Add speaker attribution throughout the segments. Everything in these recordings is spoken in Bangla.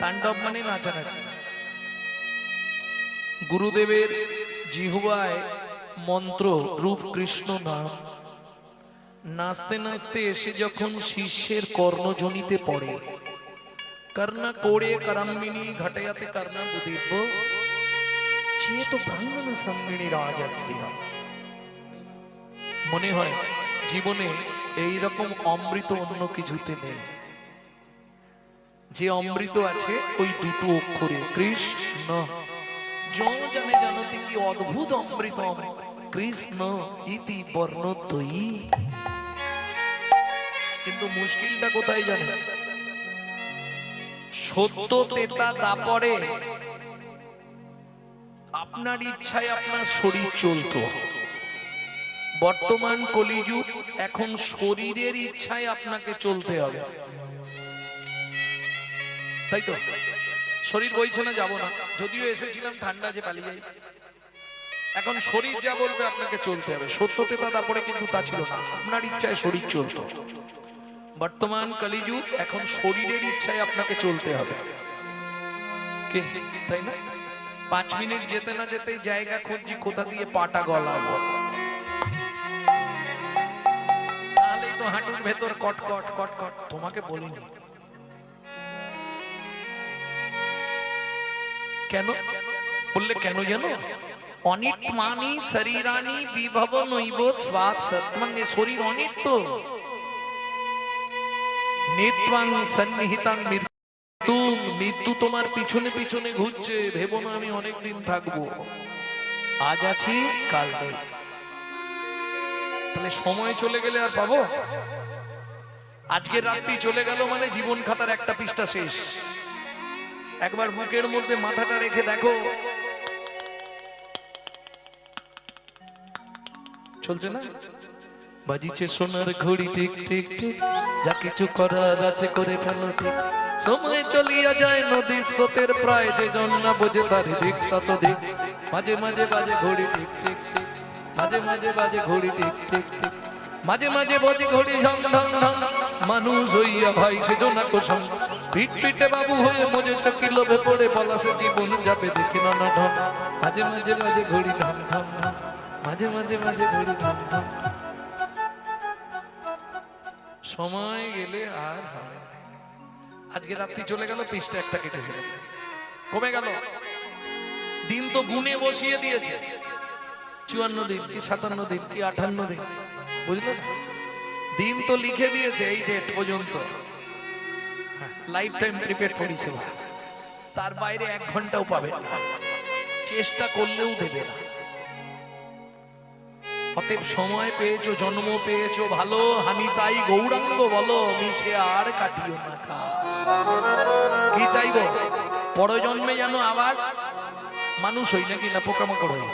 Speaker 1: তাণ্ডব মানে নাচানাচি। গুরুদেবের জিহ্বায় মন্ত্র রূপ কৃষ্ণ নাম, নাচতে নাচতে এসে যখন শিষ্যের কর্ণজনিতে পড়ে, কর্ণ কোড়ে করম্বিনী ঘটয়াতে কর্ণ বুদিব্য চেত ব্রাহ্মণ সম্মিনী রাজস্য। মনে হয় জীবনে এই রকম অমৃত অন্য কিছুতে নেই। যে অমৃত আছে ওই দুটো অক্ষরে কৃষ্ণ। জানে জানতে কি অদ্ভুত অমৃত কৃষ্ণ ইতি বর্ণদ্বয়ী। কিন্তু মুশকিলটা কোথায় জানেন? সত্য তেতা দাপরে আপনার ইচ্ছায় আপনার শরীর চলত। বর্তমান কলিযুগ, এখন শরীরের ইচ্ছায় আপনাকে চলতে হবে, তাই তো? শরীর বলছে না যাবো না, যদিও এসেছিলাম ঠান্ডা যে পালিয়ে যাই। এখন শরীর যা বলবে আপনাকে চলতে হবে। সত্যতে তারপরে কিন্তু তা ছিল না, আপনার ইচ্ছায় শরীর চলত। বর্তমান কলিযুগ, এখন শরীরের ইচ্ছায় আপনাকে চলতে হবে, তাই না? 5 মিনিট যেতে না যেতেই জায়গা খুঁজছি কোথা দিয়ে পাটা গলাবো, তাহলেই তো হাঁটুর ভেতর কটকট কটকট। তোমাকে বলিনি কেন বললে? কেন জানো? অনিত্মানি শরীরানি বিভব নৈব স্বাদ সৎমঙ্গে। শরীর অনিত্য। নিত্বাং সন্নিহিতাং মৃত্যু। মৃত্যু তোমার পিছনে পিছনে ঘুরছে। ভেবো না আমি অনেকদিন থাকবো, আজ আছি কাল নেই। তাহলে সময় চলে গেলে আর পাবো? আজকে রাত্রি চলে গেল মানে জীবন খাতার একটা পৃষ্ঠা শেষ। একবার বুকের মধ্যে মাথাটা রেখে দেখো, চলছে না? বাজিছে সোনার ঘড়ি টিক টিক টিক, যা কিছু করার আছে করে ফেলো ঠিক। সময় চলিয়া যায় নদীর স্রোতের প্রায়, যে জন না বোঝে তার দিক শতদিক। মাঝে মাঝে বাজে ঘড়ি টিক টিক টিক, মাঝে মাঝে বাজে ঘড়ি টিক টিক টিক, মাঝে মাঝে বাজে ঘড়ি ঢং ঢং ঢং। মানুষ হইয়া ভাই সেজনা কোসম, পিঠ পিঠে বাবু হয়ে মজে চকি লোভে পড়ে বলা সে জীবন যাবে দেখি না না ঢং। মাঝে মাঝে বাজে ঘড়ি ঢং ঢং ঢং, মাঝে মাঝে বাজে ঘড়ি ঢং ঢং। সময় গেলে আর হবে না। আজকে রাত্রি চলে গেল, পৃষ্ঠা একটা কেটে ফেলে কমে গেল। দিন তো গুনে বসিয়ে দিয়েছে, 54 দিন কি 57 দিন কি 58 দিন, বুঝলেন? দিন তো লিখে দিয়েছে এই ডেট পর্যন্ত, লাইফ টাইম প্রিপেয়ার করেছে। তার বাইরে 1 ঘন্টাও পাবেন না, চেষ্টা করলেও দেবে না। অতএব সময় পেয়েছো, জন্ম পেয়েছো ভালো, আমি তাই গৌরাঙ্গ বলো, মিছে আর কাটিও না কা। কি চাইবো? পরজন্মে যেন আবার মানুষ হই নাকি না পোকামাকড় হই?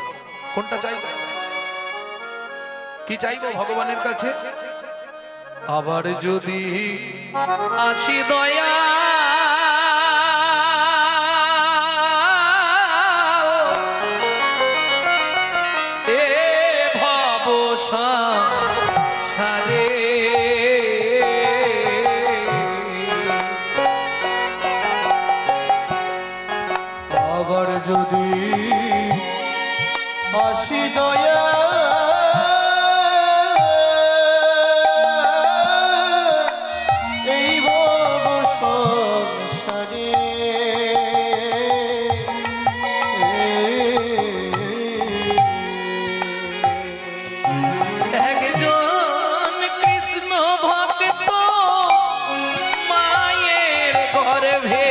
Speaker 1: কোনটা চাইবো? কি চাইবো ভগবানের কাছে? আবার যদি আসি দয়া সারে,
Speaker 2: আবার যদি আসি দয়া এই ভব সংসারে,
Speaker 1: একজন কৃষ্ণ ভক্ত মায়ের গর্ভে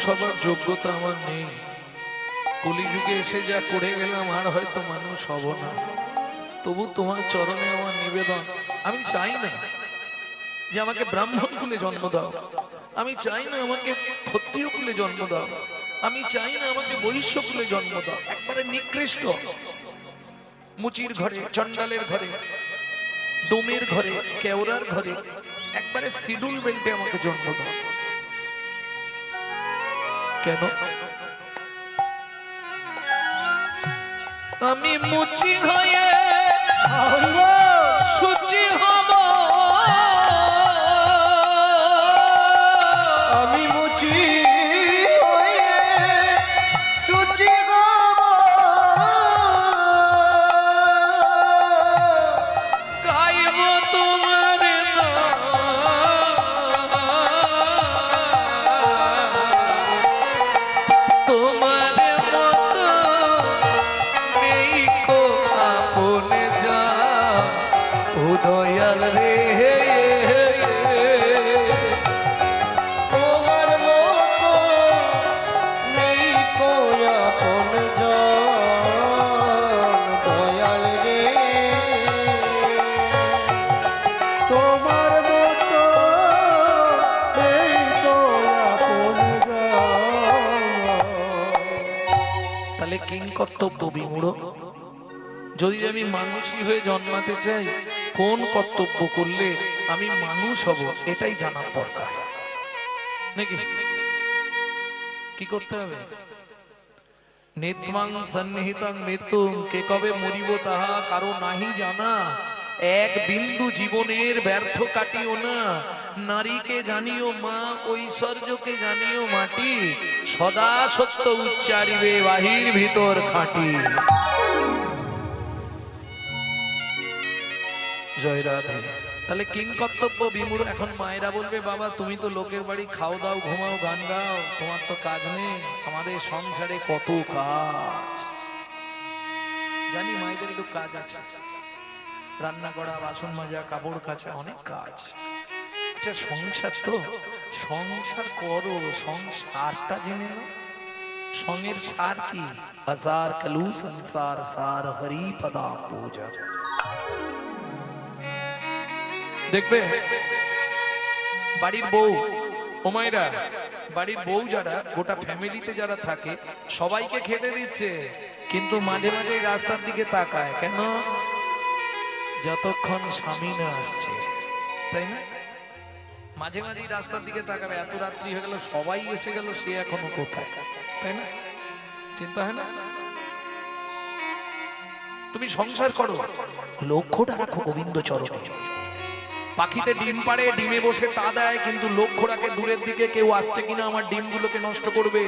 Speaker 1: মানুষ হবার যোগ্যতা আমার নেই, কলিযুগে এসে যা করে গেলাম আর হয়তো মানুষ হব না। তবু তোমার চরণে আমার নিবেদন, আমি চাই না যে আমাকে ব্রাহ্মণ কুলে জন্ম দাও, আমি চাই না আমাকে ক্ষত্রিয় কুলে জন্ম দাও, আমি চাই না আমাকে বৈশ্য কুলে জন্ম দাও। একবারে নিকৃষ্ট মুচির ঘরে, চন্ডালের ঘরে, ডোমের ঘরে, কেওড়ার ঘরে, একবারে শিডিউল বেল্টে আমাকে জন্ম দাও। কেন? আমি মুচি হয়ে সূচি হব,
Speaker 2: আমি মুচি হয়ে সূচি হব,
Speaker 1: গাইব তোমার নাম, তোমার মতো নেই কো আপনে জান, ও দয়াল রে।
Speaker 2: তোমার মতো নেই কই আপন জন, দয়াল রে। তোমার মতো নেই কই আপন জন।
Speaker 1: তাহলে কিং কর্তব্য বিমূঢ়? যদি আমি মানুষই হয়ে জন্মাতে চাই, কোন কর্তব্য করলে আমি মানুষ হব এটাই জানার দরকার নাকি? কি করতে হবে? নিত্যং সন্নিহিতং মৃত্যুং, কে কবে মরিব তাহা কারো নাহি জানা। এক বিন্দু জীবনের ব্যর্থ কাটিও না, নারীকে জানিও মা, ঐশ্বর্যকে জানিও মাটি, সদা সত্য উচ্চারিবে বাহির ভিতর খাঁটি। জয় রাধে। তাহলে কিং কর্তব্য বিমূঢ়। এখন মায়েরা বলবে, বাবা তুমি তো লোকের বাড়ি খাও দাও ঘুমাও গান গাও, তোমার তো কাজ নেই, আমাদের সংসারে কত কাজ। জানি মায়েদের একটু কাজ আছে, রান্না করা, বাসন মাজা, কাপড় কাচা, অনেক কাজ। আচ্ছা সংসার তো, সংসার করো, সংসারটা জেনে নাও। সঙ্গের সার কি? আসার কালু সংসার সার হরি পদা পূজা। দেখবে বাড়ির বউ, ও মায়েরা, বাড়ির বউ যারা, গোটা ফ্যামিলিতে যারা থাকে সবাইকে খেতে দিচ্ছে, কিন্তু মাঝে মাঝে রাস্তার দিকে তাকায় কেন? যতক্ষণ স্বামী না আসছে, তাই না? মাঝে মাঝে রাস্তার দিকে তাকাবে, এত রাত্রি হয়ে গেল, সবাই এসে গেল, সে এখনো কোথায়, তাই না? চিন্তা হয় না? তুমি সংসার করো, লক্ষ্যটা রাখো গোবিন্দ চরণে। পাখিতে ডিম পাড়ে, ডিমে বসে তা দেয়, কিন্তু লক্ষ্য রাখে দূরের দিকে কেউ আসছে কিনা আমার ডিমগুলোকে নষ্ট করবে।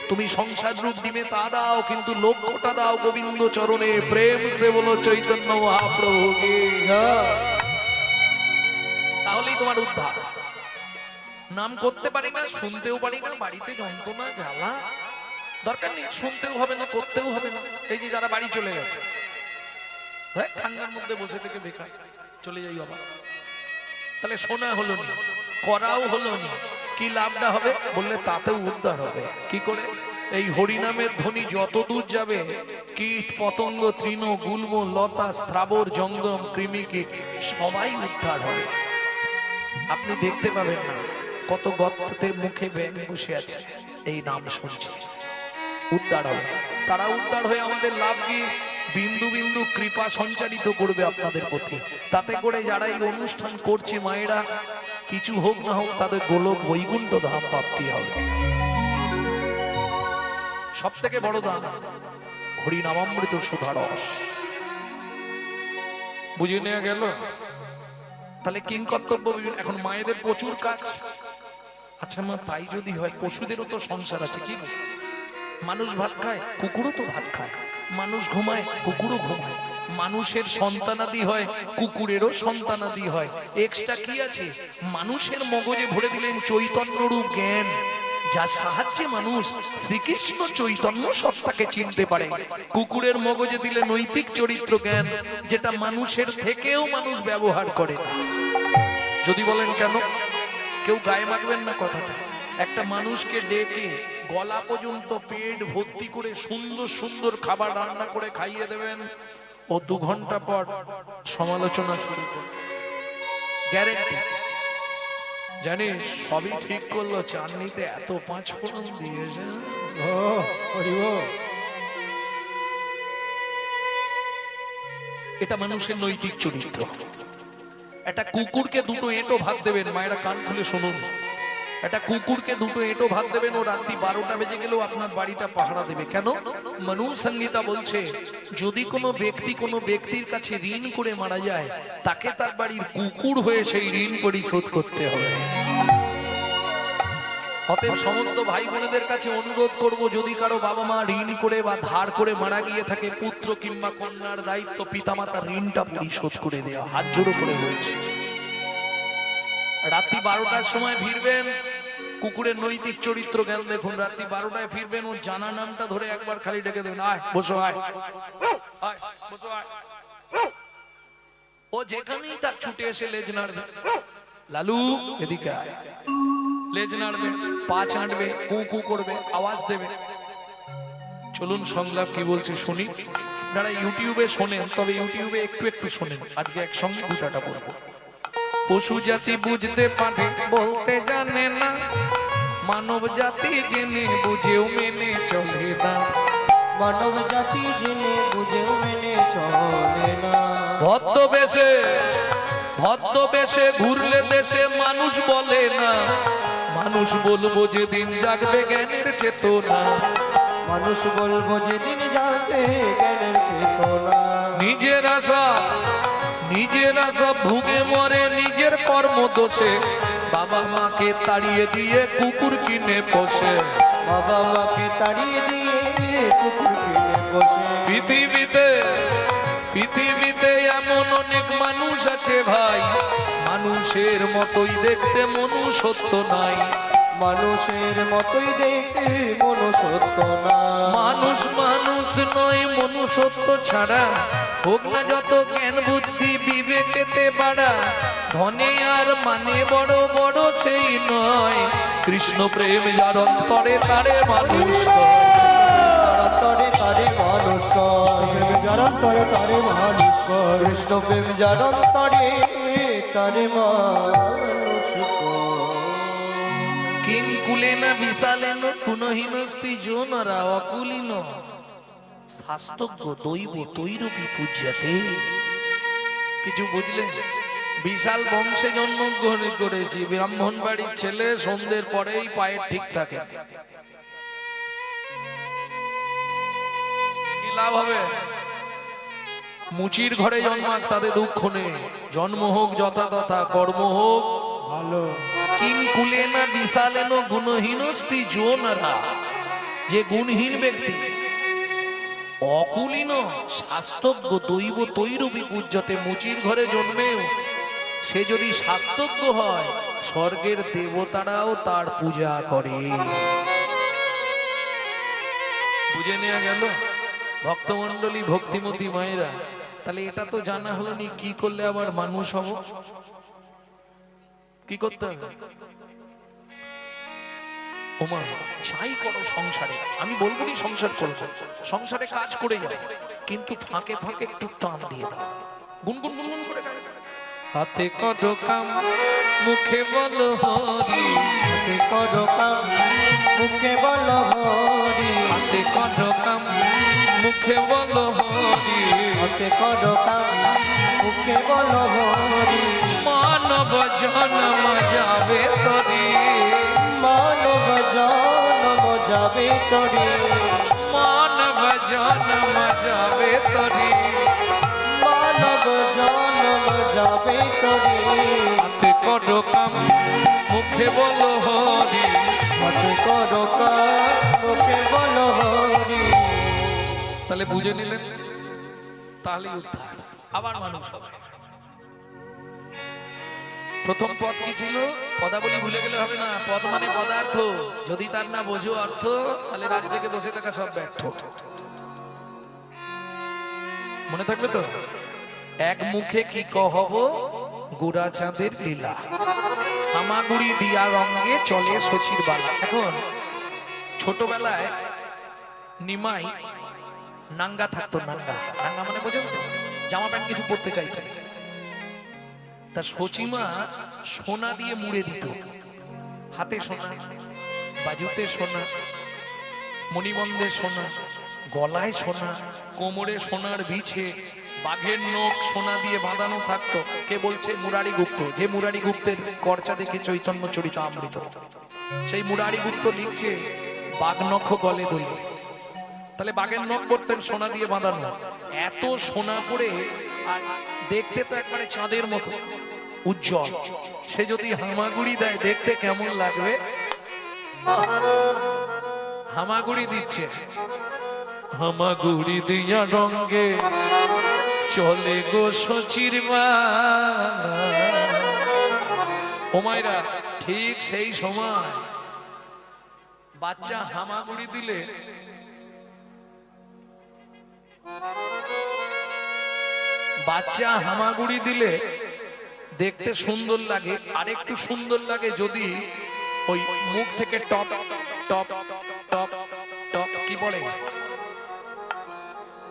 Speaker 1: তুমি সংসার রূপ ডিমে তা দাও, কিন্তু লক্ষ্যটা দাও গোবিন্দ চরণে। প্রেম সে বলো চৈতন্য মহাপ্রভু কে জয়। তাহলেই তোমার উদ্ধার। নাম করতে পারি না, শুনতেও পারি না, বাড়িতে যন্ত্রণা জ্বালা, দরকার নেই, শুনতেও হবে না, করতেও হবে না। এই যে যারা বাড়ি চলে গেছে, ঠান্ডার মধ্যে বসে থেকে বেকার, চলে যাই বাবা। তাহলে শোনা হলো না, করাও হলো না, কি লাভটা হবে বললে তাতেও উদ্ধার হবে। কি করে? এই হরিনামের ধ্বনি যত দূর যাবে, কীট পতঙ্গ, তৃণ, গুল্ম, লতা, স্থাবর, জঙ্গম, কৃমিকীট সবাই উদ্ধার হবে। আপনি দেখতে পাবেন না কত গর্তের মুখে ব্যাঙ বসে আছে, এই নাম শুনছে, উদ্ধার হবে। তারা উদ্ধার হয়ে আমাদের লাভ কি? বিন্দু বিন্দু কৃপা সঞ্চারিত করবে আপনাদের প্রতি। তাতে করে যারা এই অনুষ্ঠান করছে মায়েরা, কিছু হোক না হোক তাদের গোলক বৈকুণ্ঠ ধাম প্রাপ্তি হবে। সব থেকে বড় দান হরিনামামৃত সুধারস। বুঝে নেওয়া গেল? তাহলে কিং কর্তব্য। এখন মায়েদের প্রচুর কাজ। আচ্ছা মা, তাই যদি হয়, পশুদেরও তো সংসার আছে। কি মানুষ ভাত খায়, কুকুরও তো ভাত খায়। মানুষ ঘুমায়, কুকুরও ঘুমায়। মানুষের সন্তানাদি হয়, কুকুরেরও সন্তানাদি হয়। এক্সট্রা কি আছে? মানুষের মগজে ভরে দিলেন চৈতন্যরূপ জ্ঞান, যার সাহায্যে মানুষ শ্রীকৃষ্ণ চৈতন্য সত্তাকে চিনতে পারে। কুকুরের মগজে দিলে নৈতিক চরিত্র জ্ঞান, যেটা মানুষের থেকেও মানুষ ব্যবহার করে না। যদি বলেন কেন? কেউ গায়ে মাখবেন না কথাটা। একটা মানুষকে ডেকে গলা পর্যন্ত পেট ভর্তি করে সুন্দর সুন্দর খাবার রান্না করে খাইয়ে দেবেন, ও 2 ঘন্টা পর সমালোচনা শুরু করবে, গ্যারেন্টি। জানিস সবই ঠিক করলো, চাটনিতে এত 5 ফোড়ন দিয়েছে।
Speaker 2: ও হরি বল।
Speaker 1: এটা মানুষের নৈতিক চরিত্র। একটা কুকুরকে 2টো এঁটো ভাত দেবেন, মায়েরা কান খুলে শুনুন, একটা কুকুরকে 2টো এঁটো ভাত দেবেন, ও রাত্রি 12টা বেজে গেলেও আপনার বাড়িটা পাহারা দেবে। কেন? মনু সংহিতা বলছে যদি কোনো ব্যক্তি কোনো ব্যক্তির কাছে ঋণ করে মারা যায়, তাকে তার বাড়ির কুকুর হয়ে সেই ঋণ পরিশোধ করতে হবে। অতএব সমস্ত ভাই বোনেদের কাছে অনুরোধ করব, যদি কারো বাবা মা ঋণ করে বা ধার করে মারা গিয়ে থাকে, পুত্র কিংবা কন্যার দায়িত্ব পিতামাতার ঋণটা পরিশোধ করে দেওয়া, হাত জোড়ো করে বলছে। রাত্রি 12টার সময় ফিরবেন, কুকুরের নৈতিক চরিত্র জ্ঞান দেখুন। রাত্রি 12টায় ফিরবেন, ওর জানা নামটা ধরে একবার খালি ডেকে দেবেন, আয় বসো, আয় আয় বসো, আয়। ও যেখানেই তার ছুটে এসে লেজ নাড়বে, লালু এদিকে আয়, লেজ নাড়বে, পা চাঁটবে, কু কু করবে, আওয়াজ দেবে। চলুন সংলাপ কি বলছে শুনি। আপনারা ইউটিউবে শোনেন, তবে ইউটিউবে একটু একটু শোনেন, আজকে একসঙ্গে দুটাটা বলবো। পশু জাতি বুঝতে পারে বলতে জানে না, মানব জাতি জেনে বুঝেও মেনে চলে না,
Speaker 2: মানব জাতি জেনে বুঝেও মেনে চলে না।
Speaker 1: ভদ্রবেশে ঘুরলে দেশে মানুষ বলে না, মানুষ বলবো যেদিন জাগবে জ্ঞানের চেতনা,
Speaker 2: মানুষ বলবো যেদিন জাগবে জ্ঞানের চেতনা।
Speaker 1: নিজের আশা ভুগে মরে নিজের কর্ম দোষে, বাবা মাকে তাড়িয়ে দিয়ে কুকুর কিনে পোষে,
Speaker 2: বাবা মাকে তাড়িয়ে দিয়ে কুকুর কিনে বসে।
Speaker 1: পৃথিবীতে এমন অনেক মানুষ আছে ভাই, মানুষের মতোই দেখতে মনুষ্যত্ব নাই,
Speaker 2: মানুষের মতোই দেখতে মনুষ্যত্ব না।
Speaker 1: মানুষ নয় মনুষ্যত্ব ছাড়া, হোক না যত জ্ঞান বুদ্ধি বিবেকেতে বাড়া, ধনে আর মানে বড় বড় সেই নয়, কৃষ্ণ প্রেম যার অন্তরে তারে মানুষ কয়।
Speaker 2: অন্তরে তারে মানুষ কয়, যার অন্তরে তারে মানুষ কয়। কৃষ্ণ প্রেম যার অন্তরে তারে মানুষ কয়।
Speaker 1: কিং কুলেন বিশালেন গুণহীনস্তি জোনরা অকুলীন, শাস্তজ্ঞ দৈব তৈরূপী পূজ্যতে। কিছু বুঝলেন? বিশাল বংশে জন্মগ্রহণ করেছি, ব্রাহ্মণ বাড়ির ছেলে, সন্ধ্যের পরেই পায়ের ঠিক থাকে, কি লাভ হবে? মুচির ঘরে জন্মাক তাদের দুঃখ নেই, জন্ম হোক যথাতথা, কর্ম হোক
Speaker 2: ভালো।
Speaker 1: কিং কুলেনা বিশালেন গুণহীনস্তি জোনরা, যে গুণহীন ব্যক্তি, অকুলীন শাস্তজ্ঞ দৈব তৈরূপী পূজ্যতে, মুচির ঘরে জন্মেও সে যদি শাস্তজ্ঞ হয়, স্বর্গের দেবতারাও তার পূজা করে। বুঝে নেওয়া গেল ভক্তমণ্ডলী, ভক্তিমতী মায়েরা? তাহলে এটা তো জানা হলো নি, কি করলে আবার মানুষ হব, কি করতে হবে? ওমা যাই করো সংসারে, আমি বলবো নি সংসার করবো, সংসারে কাজ করে যাও, কিন্তু ফাঁকে ফাঁকে একটু টান দিয়ে দাও, গুনগুন গুনগুন করে গাও। হাতে করো কাম মুখে বলো হরি,
Speaker 2: হাতে করো কাম মুখে বলো হরি,
Speaker 1: হাতে করো কাম মুখে বলো হরি,
Speaker 2: হাতে করো কাম মুখে বলো হরি।
Speaker 1: মানব জন্ম যাবে তরি,
Speaker 2: মানব জন্ম যাবে তরি,
Speaker 1: মানব জন্ম যাবে তরি,
Speaker 2: মানব জন্ম যাবে তরি।
Speaker 1: হাতে করো কাম মুখে বলো হরি,
Speaker 2: হাতে করো কাম মুখে বলো হরি।
Speaker 1: তাহলে বুঝে নিলেন, তাহলে উদ্ধার, আবার মানুষ হবে। প্রথম পদ কি ছিল? পদাবলী ভুলে গেলে হবে না, পদ মানে পদার্থ, যদি তার না বোঝো অর্থ, তাহলে রাত জেগে বসে থাকা সব ব্যর্থ। মনে থাকবে তো? এক মুখে কি কহব গুড়া চাঁদের লীলা, হামাগুড়ি দিয়া রঙে চলে শশীর বালা। এখন ছোটবেলায় নিমাই নাঙ্গা থাকতো, নাঙ্গা নাঙ্গা মানে বোঝেন তো, জামা প্যান্ট কিছু পরতে চাইতো না। তা সচিমা সোনা দিয়ে মুড়ে দিত, হাতে সোনা, বাজুতে সোনা, মণিবন্ধে সোনা, গলায় সোনা, কোমরে সোনার বিছে, বাঘের নখ সোনা দিয়ে বাঁধানো থাকতো। কে বলছে? মুরারি গুপ্ত। যে মুরারি গুপ্তের কর্চা দেখে চৈতন্য চরিত আমৃত, সেই মুরারি গুপ্ত লিখছে বাঘ নখ গলে দলে। তাহলে বাঘের নখ করতেন সোনা দিয়ে বাঁধানো। এত সোনা পরে আর দেখতে তো একবারে চাঁদের মতো উজ্জ্বল। সে যদি হামাগুড়ি দেয় দেখতে কেমন লাগবে? হামাগুড়ি দিচ্ছে, হামাগুড়ি দিয়া রঙ্গে চলে গো সচির মা। ও মায়েরা, ঠিক সেই সময় বাচ্চা হামাগুড়ি দিলে দেখতে সুন্দর লাগে। আরেকটু সুন্দর লাগে যদি ওই মুখ থেকে টপ টপ টপ টপ কি পড়ে,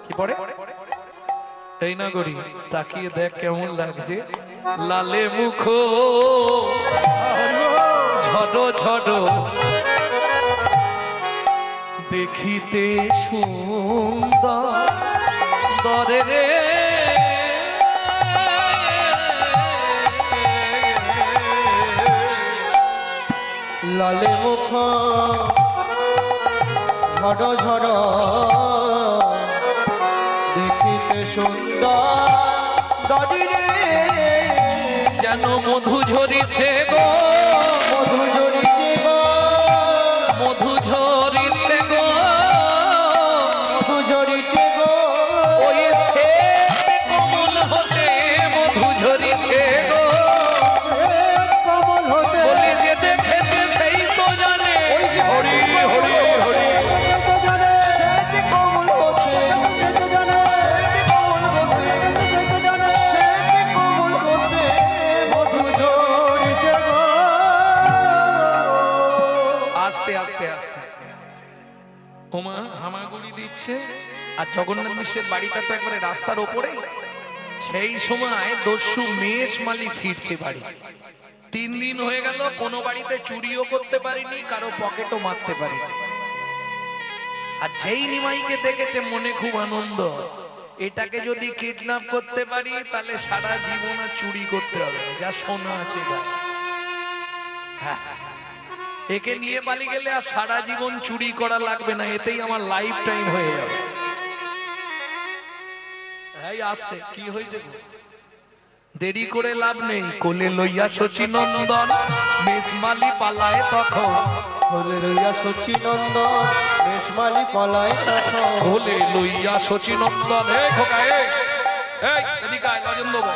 Speaker 1: কি পড়ে? এই না করি, তাকিয়ে দেখ কেমন লাগছে। লালে মুখ ঝড়ো ঝড়ো দেখিতে সুন্দর দরে রে,
Speaker 2: লালে মুখ ঝড় ঝড় দেখিতে সুন্দর দরে রে,
Speaker 1: যেন মধু ঝরিছে গো,
Speaker 2: মধু ঝরিছে গো,
Speaker 1: মধু ঝরিছে গো,
Speaker 2: মধু ঝরিছে গো,
Speaker 1: ওই সে কমল হতে মধু ঝরিছে গো।
Speaker 2: কমল হতে
Speaker 1: বলে যে দেখেছে সেই তো জানে। হরি হরি হরি,
Speaker 2: কমল হতে কমল হতে কমল হতে মধু ঝরিছে গো।
Speaker 1: আস্তে আস্তে আস্তে ওমা হামাগুড়ি দিচ্ছে। আর জগন্নাথ মিশ্রের বাড়িটা তো একবারে রাস্তার ওপরে। সেই সময় দস্যু মেষ মালি ফিরছে বাড়ি। 3 দিন হয়ে গেল, কোনো বাড়িতে চুরিও করতে পারিনি, কারো পকেটও মারতে পারিনি। আর যেই নিমাইকে দেখেছে মনে খুব আনন্দ, এটাকে যদি কিডন্যাপ করতে পারি তাহলে সারা জীবন আর চুরি করতে হবে না, যা সোনা আছে যা। হ্যাঁ, একে নিয়ে পালিয়ে গেলে আর সারা জীবন চুরি করা লাগবে না, এতেই আমার লাইফ টাইম হয়ে যাবে। এই আসতে কি হয়েছে? দেরি করে লাভ নেই, কোলে লইয়া শচীনন্দন মেষমালি পালায় তখন।
Speaker 2: কোলে লইয়া শচীনন্দন মেষমালি পালায় তখন।
Speaker 1: কোলে লইয়া শচীনন্দন, এই খোকা এই এদিকে আয়, লজেন দেবো।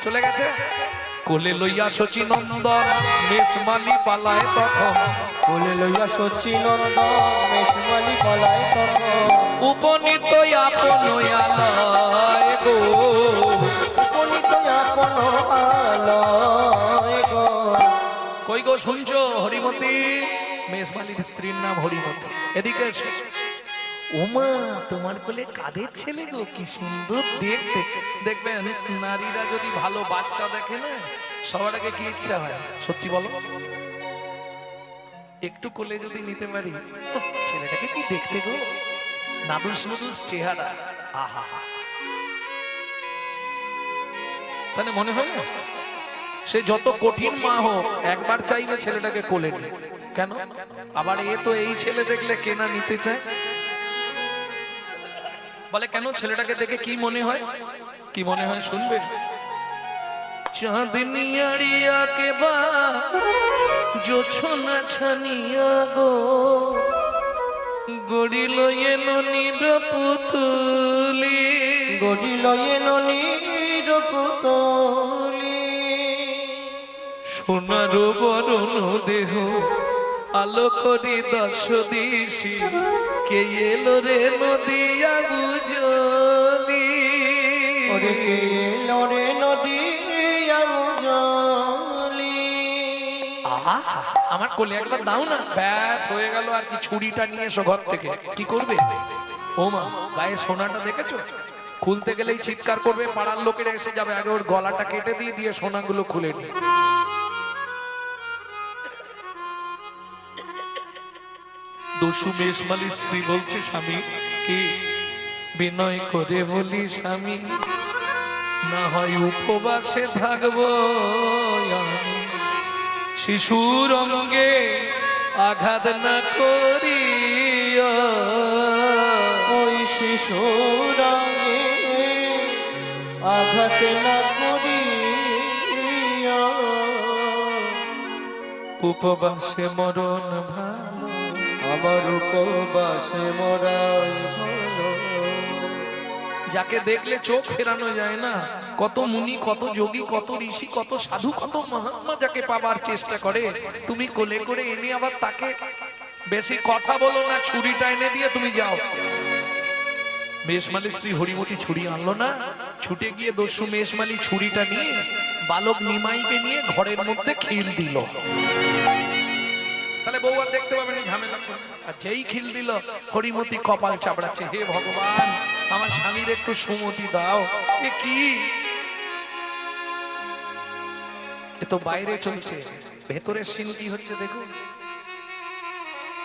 Speaker 1: চলে গেছে। কোলে লইয়া শচীনন্দন মেষমালি পালায় তখন।
Speaker 2: কোলে লইয়া শচীনন্দন মেষমালি পালায় তখন।
Speaker 1: উপনীত আপন আলয় গো,
Speaker 2: উপনীত আপন আলয় গো।
Speaker 1: কই গো শুনছো? হরিমতি, মেষমালির স্ত্রীর নাম হরিমতি। এদিকে এসো। ওমা, তোমার কোলে কাদের ছেলে গো, কি সুন্দর দেখতে। দেখবেন নারীরা যদি ভালো বাচ্চা দেখে না, সবার আগে কি ইচ্ছা হয়? সত্যি বলো, একটু কোলে যদি নিতে পারি, ওহ, ছেলেটাকে কি দেখতে গো, নাদুস নুদুস চেহারা, আহা। তাহলে মনে হয় না, সে যত কঠিন মা হোক একবার চাইবে ছেলেটাকে কোলে নিয়ে। কেন? আবার এ তো এই ছেলে দেখলে কেনা নিতে চায়। বলে কেন? ছেলেটাকে দেখে কি মনে হয়? কি মনে হয় শুনবে? চাঁদনি আড়িয়া কে বা জোছনা ছানিয়া গো, গড়িল এলো নীর পুতুলি,
Speaker 2: গড়িল এলো নীর পুতুলি।
Speaker 1: সোনার বরণ দেহ আলো করি দশ দিশি, কে এলো রে নদিয়া বুঝলি।
Speaker 2: ওরে কে এলো রে নদিয়া বুঝলি।
Speaker 1: আহা, আমার কোলে একবার দাও না, ব্যাস হয়ে গেল। আর কি, ছুরিটা নিয়ে এসো ঘর থেকে। কি করবে? ও মা, গায়ে সোনাটা দেখেছো? খুলতে গেলেই চিৎকার করবে, পাড়ার লোকেরা এসে যাবে, আগে ওর গলাটা কেটে দিয়ে দিয়ে সোনাগুলো খুলে নি। দস্যু মেষমালি স্ত্রী বলছে স্বামী কি, বিনয় করে বলি স্বামী, না হয় উপবাসে থাকবো আমি, শিশুর অঙ্গে আঘাত না করি,
Speaker 2: ওই শিশুর অঙ্গে আঘাত না করি,
Speaker 1: উপবাসে মরণ ভালো,
Speaker 2: আমার উপবাসে মরাই ভালো।
Speaker 1: যাকে দেখলে চোখ ফেরানো যায় না, কত মুনি, কত যোগী, কত ঋষি, কত সাধু, কত মহাত্মা যাকে পাবার চেষ্টা করে, তুমি কোলে করে এনে আবার তাকে, বেশি কথা বলো না, ছুরিটা এনে দিয়ে তুমি যাও। মেষমালি স্ত্রী হরিমতি ছুরি আনলো না, ছুটে গিয়ে দস্যু মেষমালি ছুরিটা নিয়ে বালক নিমাইকে নিয়ে ঘরের মধ্যে খিল দিল। তাহলে বউ আর দেখতে পাবেন ঝামেলা করে। আর যেই খিল দিল, হরিমতি কপাল চাপড়াচ্ছে, হে ভগবান, আমার স্বামীর একটু সুমতি দাও। এ কি, এ তো বাইরে চলছে, ভেতরের সিন কি হচ্ছে দেখুন।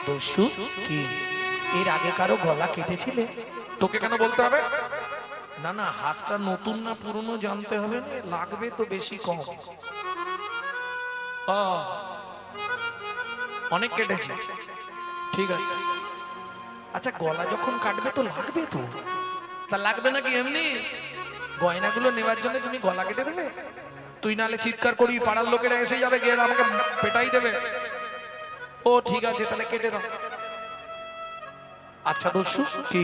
Speaker 1: দস্যু কি, এর আগে কারো গলা কেটেছিলে? তোকে কেন বলতে হবে? না না, হাতটা নতুন না পুরনো জানতে হবে না, লাগবে তো বেশি কম। অনেক কেটেছে, ঠিক আছে। আচ্ছা, গলা যখন কাটবে তো লাগবে তো, তা লাগবে নাকি এমনি গয়নাগুলো নেওয়ার জন্য তুমি গলা কেটে দেবে? তুই নালে চিৎকার করি, পাড়ার লোকেরা এসে যাবে, গিয়ে আমাকে পেটাই দেবে। ও ঠিক আছে, তাহলে কেটে দাও। আচ্ছা দস্যু কি,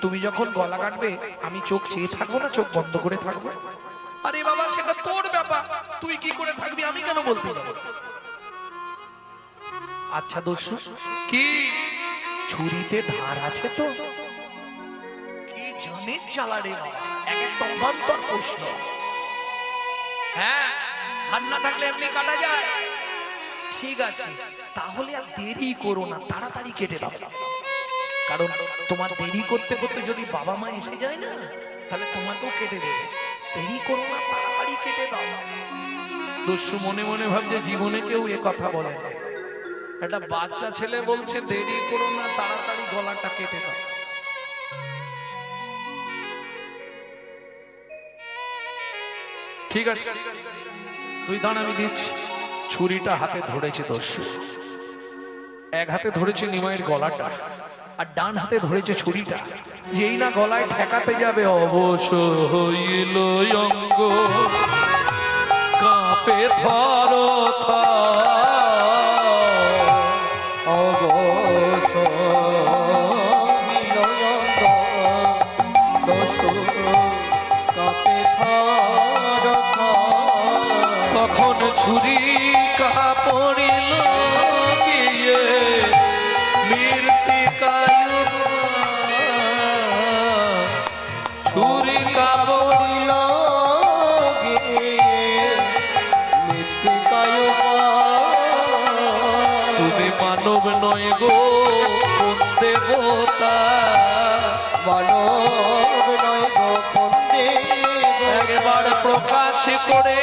Speaker 1: তুমি যখন গলা কাটবে আমি চোখ চেয়ে থাকবো না, চোখ বন্ধ করে থাকবো? আরে বাবা, সেটা তোর ব্যাপার, তুই কি করে থাকবি, আমি কেন বলতে যাবো? আচ্ছা দস্যু কি, ছুরিতে ধার আছে তো? কি জানিস জ্বালা রে বাবা, এক অবান্তর প্রশ্ন। হ্যাঁ, ধার না থাকলে এমনি কাটা যায়। ঠিক আছে, তাহলে আর দেরি করো না, তাড়াতাড়ি কেটে দাও। কারণ তোমার দেরি করতে করতে যদি বাবা মা এসে যায় না, তাহলে তোমাকেও কেটে দেবে। দেরি করো না, তাড়াতাড়ি কেটে দাও। দস্যু মনে মনে ভাবছে, জীবনে কেউ এ কথা বলে না, একটা বাচ্চা ছেলে বলছে দেরি করো না, তাড়াতাড়ি গলাটা কেটে দাও। ঠিক আছে, তুই দাঁড়া, আমি দিচ্ছি। ছুরিটা হাতে ধরেছে দস্যু, এক হাতে ধরেছে নিমাইয়ের গলাটা, আর ডান হাতে ধরেছে ছুরিটা। যেই না গলায় ঠেকাতে যাবে, অবশ হইল অঙ্গ, কাঁপে থর
Speaker 2: অবশ হইল অঙ্গ, দস্যু কাঁপে থর থর।
Speaker 1: তখন ছুরি কাপড়িল গিয়ে মৃত্তিকায়, ছুরি কাপড়িল
Speaker 2: গিয়ে মৃত্তিকায়।
Speaker 1: তুমি মানব নয় গো, কোন দেবতা,
Speaker 2: মানব নয় গো, কোন দেবতা।
Speaker 1: একবার প্রকাশ করে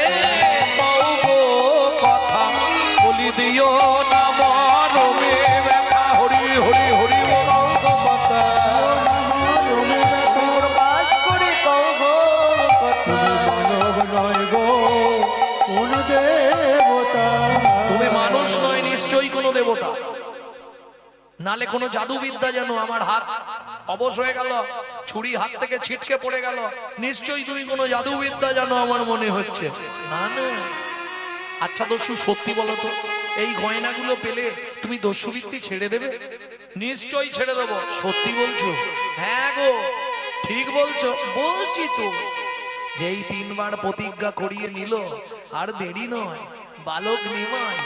Speaker 1: পাবো কথা, বলি দিও না মরমে ব্যথা। হরি হরি হরি বল কথা,
Speaker 2: প্রকাশ করে কও গো কথা। মানব নয় গো, কোন দেবতা।
Speaker 1: তুমি মানুষ নয়, নিশ্চয়ই কোনো দেবতা, নালে কোনো জাদুবিদ্যা। যেন আমার হাত অবশ হয়ে গেল, ছুরি হাত থেকে ছিটকে পড়ে গেল, নিশ্চয়ই তুমি কোনো জাদুবিদ্যা জানো আমার মনে হচ্ছে। না না। আচ্ছা দস্যু, সত্যি বলো তো, এই গয়নাগুলো পেলে তুমি দস্যুবৃত্তি ছেড়ে দেবে? নিশ্চয়ই ছেড়ে দেবো। সত্যি বলছো? হ্যাঁ গো, ঠিক বলছো। বলছি তো, যেই 3 বার প্রতিজ্ঞা করিয়ে নিল, আর দেরি নয়, বালক নিমাই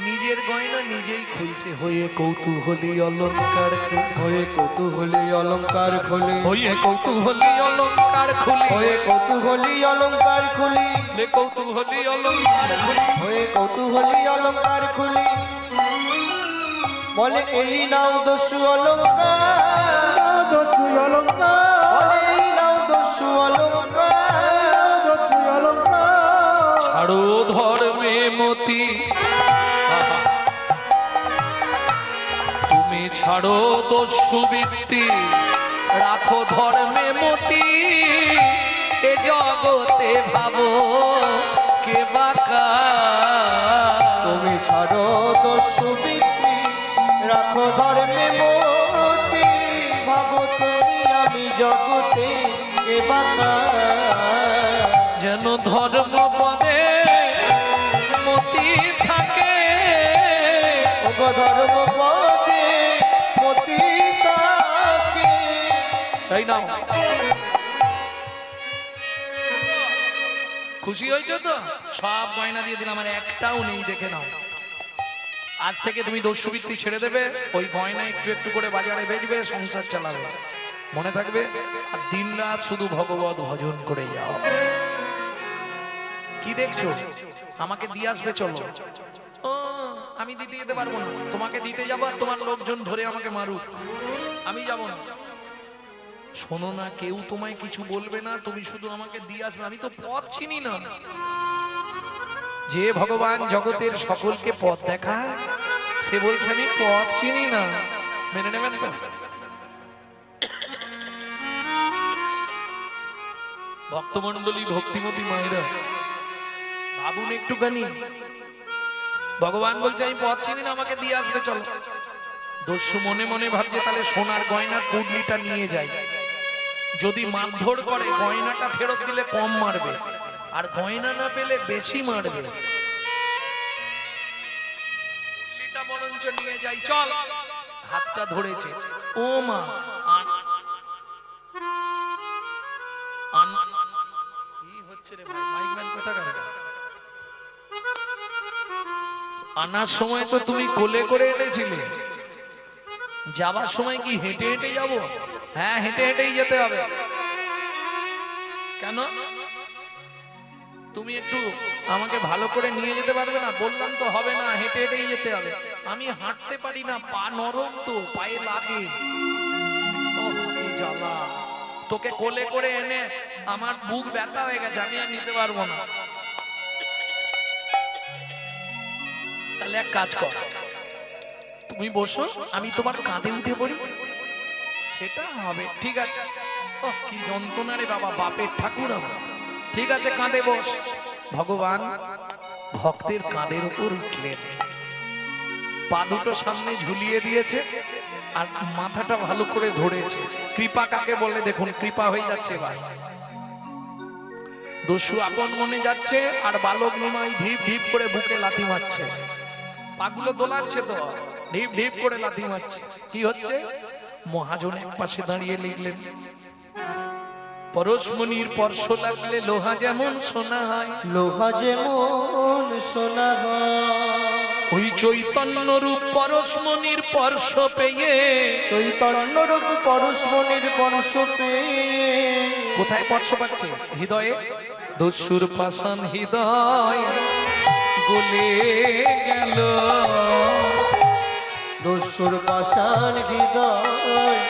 Speaker 1: নিজের গয়না নিজেই খুলছে। হয়ে কৌতূহলী অলঙ্কার খুলে,
Speaker 2: হয়ে কৌতূহলী অলঙ্কার খুলি,
Speaker 1: হয়ে কৌতূহলী অলঙ্কার খুলি,
Speaker 2: হয়ে কৌতূহলী অলঙ্কার খুলি,
Speaker 1: কৌতূহলী অলঙ্কার খুলি,
Speaker 2: হয়ে কৌতূহলী অলঙ্কার খুলি। বলে এই নাও দস্যু অলঙ্কার,
Speaker 3: দস্যু অলঙ্কার,
Speaker 2: বলে এই নাও দস্যু অলঙ্কার,
Speaker 3: দস্যু অলঙ্কার।
Speaker 1: ছাড়ো ধর্মে মতি, তুমি ছাড়ো দস্যু বৃত্তি, রাখো ধর্মে মতি, এ জগতে ভাবো কে বাকা।
Speaker 2: তুমি ছাড়ো দস্যু বৃত্তি, রাখো ধর্মে মতি, ভাবো তুমি আমি জগতে কে বাকা।
Speaker 1: যেন ধর্ম পদে মতি থাকে,
Speaker 2: ওগো ধর্ম পদে মতি থাকে।
Speaker 1: তাই না? খুশি হয়েছো তো? সব গয়না দিয়ে দিলাম, আমার একটাও নেই, দেখে নাও। আজ থেকে তুমি দস্যুবৃত্তি ছেড়ে দেবে, ওই গয়না একটু একটু করে বাজারে বেচবে, সংসার চালাবে, মনে থাকবে। আর দিন রাত শুধু ভগবত ভজন করে যাও। কি দেখছো? আমাকে দিয়ে আসবে, চলো। ও, আমি দিতে যেতে পারবো না, তোমাকে দিতে যাবো আর তোমার লোকজন ধরে আমাকে মারুক, আমি যাব না। শোনো না, কেউ তোমায় কিছু বলবে না, তুমি শুধু আমাকে দিয়ে আসবে। আমি তো পথ চিনি না। যে ভগবান জগতের সকলকে পথ দেখায়, সে বলছে আমি পথ চিনি না। মেনে নেবেন তো? ভক্তমন্ডলী, ভক্তিমতী মায়েরা, ভাবুন একটুখানি। ভগবান বলছে আমি পথ চিনি না, আমাকে দিয়ে আসবে, চলো। দস্যু মনে মনে ভাবছে তাহলে সোনার গয়নার পুডলিটা নিয়ে যায়, যদি মারধর করে গয়নাটা ফেরত দিলে কম মারবে, আর গয়না না পেলে বেশি মারবে। পুডলিটা বরঞ্চ নিয়ে যাই, চল। হাতটা ধরেছে, ও মা, কি হচ্ছে রে ভাই? মাইক ম্যান কোথাকার? আনার সময় তো তুমি কোলে করে এনেছিলে, যাবার সময় কি হেঁটে হেঁটে যাব? হ্যাঁ, হেঁটে হেঁটেই যেতে হবে। কেন? তুমি একটু আমাকে ভালো করে নিয়ে যেতে পারবে না? বললাম তো হবে না, হেঁটে হেঁটেই যেতে হবে। আমি হাঁটতে পারি না, পা নরম তো, পায়ে লাগে। ওহ, কি জ্বালা! তোকে কোলে করে এনে আমার বুক ব্যথা হয়ে গেছে, আমি আর নিতে পারবো না। তাহলে এক কাজ কর, তুমি বসো, আমি তোমার কাঁধে উঠে পড়ি। সেটা হবে, ঠিক আছে। ও কি যন্ত্রণা রে বাবা, বাপের ঠাকুর আমরা। ঠিক আছে, কাঁধে বস। ভগবান ভক্তের কাঁধের উপর উঠলেন, পা দুটো সামনে ঝুলিয়ে দিয়েছে আর মাথাটা ভালো করে ধরেছে। কৃপা কাকে বলে দেখুন, কৃপা হয়ে যাচ্ছে ভাই। দস্যু আপন মনে যাচ্ছে আর বালক নিমাই ঢিপ ঢিপ করে বুকে লাথি মারছে, পাগুলো দোলাচ্ছে তো, ঢিপ ঢিপ করে লাথি মারছে। কি হচ্ছে? মহাজন এক পাশে দাঁড়িয়ে লিখলেন, পরশমণির স্পর্শ লাগলে লোহা যেমন সোনা হয়,
Speaker 2: লোহা যেমন সোনা হয়,
Speaker 1: ওই চৈতন্য রূপ পরশমণির স্পর্শ পেয়ে,
Speaker 2: চৈতন্য রূপ পরশমণির স্পর্শ পেয়ে
Speaker 1: কোথায় স্পর্শ পাচ্ছে? হৃদয়ে। দস্যুর পাষাণ হৃদয় গলে গেল,
Speaker 2: দস্যুর পাষাণ হৃদয়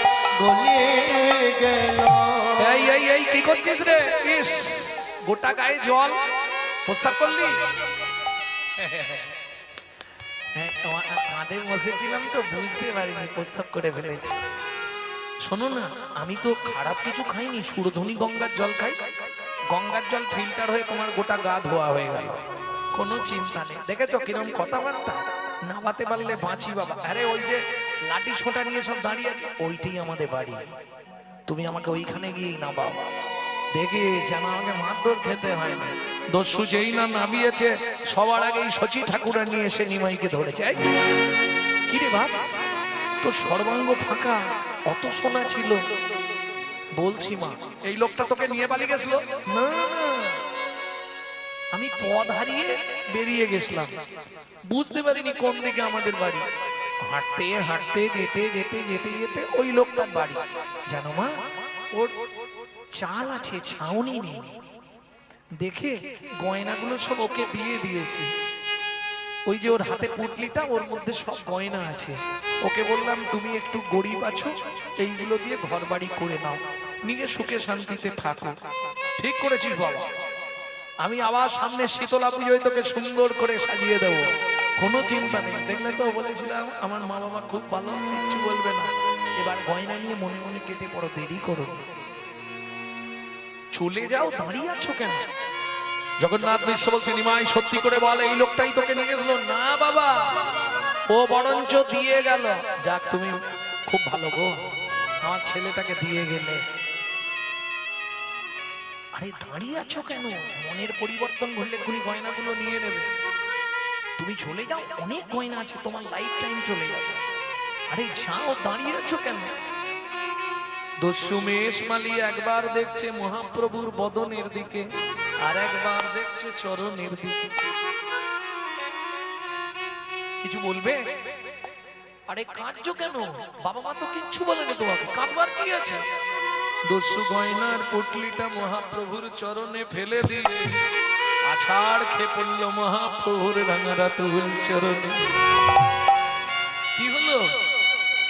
Speaker 2: গলে গেল।
Speaker 1: এই এই এই কি করছিস রে? ইস, গোটা গায়ে জল, প্রস্তাব করলি? কাঁধে বসেছিলাম তো বুঝতে পারিনি, প্রস্তাব করে ফেলেছি। শোনো না, আমি তো খারাপ কিছু খাইনি, সুরধনী গঙ্গার জল খাই। গঙ্গার জল ফিল্টার হয়ে তোমার গোটা গা ধোয়া হয়ে গেল, কোনো চিন্তা নেই। দেখেছো কিরম কথাবার্তা? নামাতে পারলে বাঁচি বাবা। আরে ওই যে লাঠি ছোটা নিয়ে সব দাঁড়িয়ে আছে, ওইটাই আমাদের বাড়ি। তুমি আমাকে ওইখানে গিয়েই নামাও, দেখে যেন আমাকে মারধর খেতে হয় না। দস্যু যেই না নামিয়েছে, সবার আগেই শচী ঠাকুরা নিয়ে এসে নিমাইকে ধরেছে। এই, কি রে বাপ, তোর সর্বাঙ্গ ফাঁকা, অত সোনা ছিল? বলছি মা, এই লোকটা তোকে নিয়ে পালিয়ে গেছিল? না না, আমি পথ হারিয়ে বেরিয়ে গেছিলাম, বুঝতে পারিনি কোন দিকে আমাদের বাড়ি। হাঁটতে হাঁটতে যেতে যেতে যেতে যেতে ওই লোকটার বাড়ি। জানো মা, ওর চাল আছে, ছাউনি নেই। দেখে গয়নাগুলো সব ওকে দিয়ে দিয়েছি। ওই যে ওর হাতে পুটলিটা, ওর মধ্যে সব গয়না আছে। ওকে বললাম তুমি একটু গরিব আছো, এইগুলো দিয়ে ঘর বাড়ি করে নাও, নিয়ে সুখে শান্তিতে থাকো। ঠিক করেছিস বাবা, আমি আবার সামনে শীতলা পুজোয় তোকে সুন্দর করে সাজিয়ে দেবো, কোনো চিন্তা নেই। দেখলে তো বলেছিলাম আমার মা বাবা খুব ভালো, কিচ্ছু বলবে না। এবার গয়না নিয়ে মনে মনে কেটে পড়ো, দেরি করো না। চলে যাও, দাঁড়িয়ে আছো কেন? জগন্নাথ মিশ্র বলছে নিমাই সত্যি করে বল, এই লোকটাই তোকে নিয়ে গেছিল? না বাবা, ও বরঞ্চ দিয়ে গেল। যাক, তুমি খুব ভালো গো, আমার ছেলেটাকে দিয়ে গেলে। আরে দাঁড়িয়ে আছো কেন? মনের পরিবর্তন ঘটলে খুনি গয়নাগুলো নিয়ে নেবে। তুমি চলে যাও, অনেক গয়না আছে, তোমার লাইফ টাইম চলে যাবে। আরে যাও, দাঁড়িয়ে আছো কেন? দস্যু মেষ মালি একবার দেখছে মহাপ্রভুর বদনের দিকে, আর একবার দেখছে চরণের দিকে। কিছু বলবে? আরে কাঁদছো কেন? বাবা মা তো কিচ্ছু বলেনি তোমাকে, কাঁদবার কি আছে? দস্যু গয়নার পুটলিটা মহাপ্রভুর চরণে ফেলে দিয়ে আছাড় খেয়ে পড়ল মহাপ্রভুর রাঙারা তুল চরণে। কি হলো?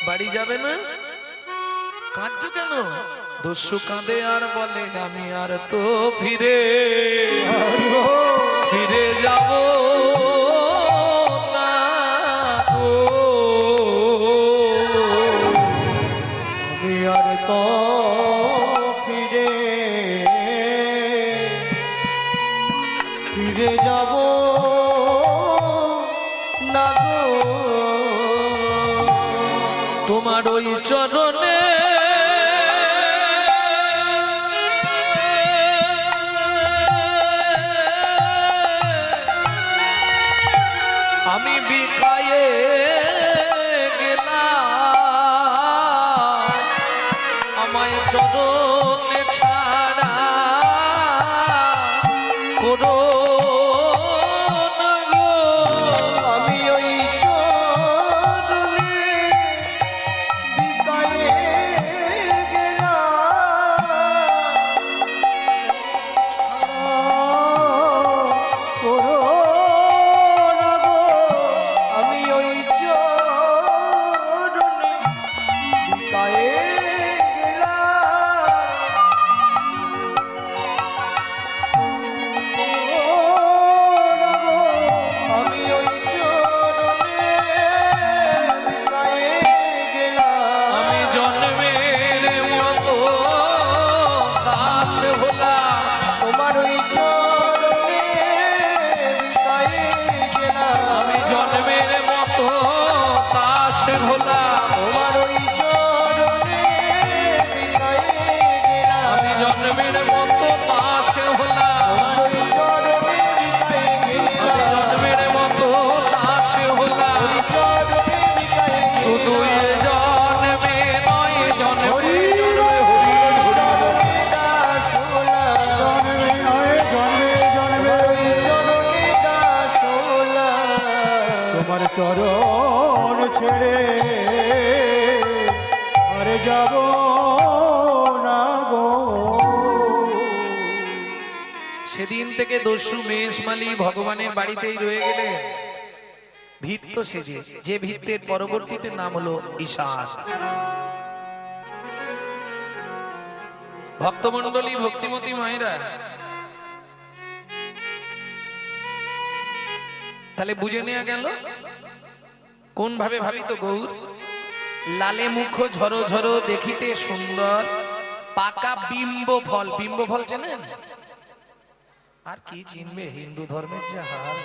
Speaker 1: বাড়ি যাবে না? কাঁদছো কেন? দস্যু কাঁদে আর বলে আমি আর তো ফিরে যাব না গো,
Speaker 2: আমি আর তো ফিরে যাব না গো।
Speaker 1: তোমার ওই চরণে আমি বিকায়ে গেলাম, আমায় চরণে ছাড়া করো না গো।
Speaker 2: আমি ওই চরণে বিকায়ে গেলাম, করো না গো। আমি ওই চরণে বিকায়ে
Speaker 1: ভোলা
Speaker 2: তোমার ওই চরণে বিকায়ে গেলাম।
Speaker 1: আমি জন্মের মতো পাশে হলাম,
Speaker 2: তোমার ওই চরণে বিকায়ে গেলাম।
Speaker 1: আমি জন্মের মতো পাশে হলাম।
Speaker 2: ওই চরণে বিকায়ে গেলাম।
Speaker 1: শুধু এ জন্মে নয়, জন্মে
Speaker 2: চরণে দাস হলাম।
Speaker 3: জন্মে নয় জন্মে জন্মে
Speaker 2: ওই চরণে দাস হলাম।
Speaker 3: তোমার চরণ ছেড়ে আরে যাব না গো।
Speaker 1: সেদিন থেকে দস্যু মেষমালি ভগবানের বাড়িতেই রয়ে গেলেন ভিত্ত সেজে, যে ভিত্তের পরবর্তীতে নাম হলো ঈশান। ভক্তমণ্ডলী, ভক্তিমতী মায়েরা, তাহলে বুঝে নেওয়া গেল কোন ভাবে ভাবিত গৌর। লালে মুখ ঝরো ঝরো দেখিতে সুন্দর, পাকা বিম্ব ফল। বিম্ব ফল চেনেন? আর কি চিনবে, হিন্দু ধর্মের যে হাল।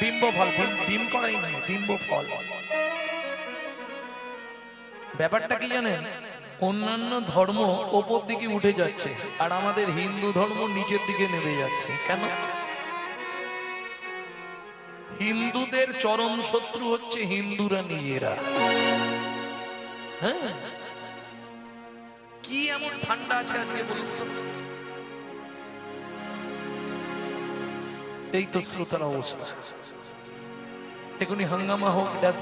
Speaker 1: বিম্ব ফল, ডিম করাই নাই, বিম্ব ফল। ব্যাপারটা কি জানেন? অন্যান্য ধর্ম ওপর দিকে উঠে যাচ্ছে, আর আমাদের হিন্দু ধর্ম নিচের দিকে নেমে যাচ্ছে। কেন? হিন্দুদের চরম শত্রু হচ্ছে হিন্দুরা নিজেরা। হ্যাঁ, কি এমন ঠান্ডা আছে আজকে বলুন তো? এই তো শ্রোতার অবস্থা। এখনই হাঙ্গামা হোক, ড্যান্স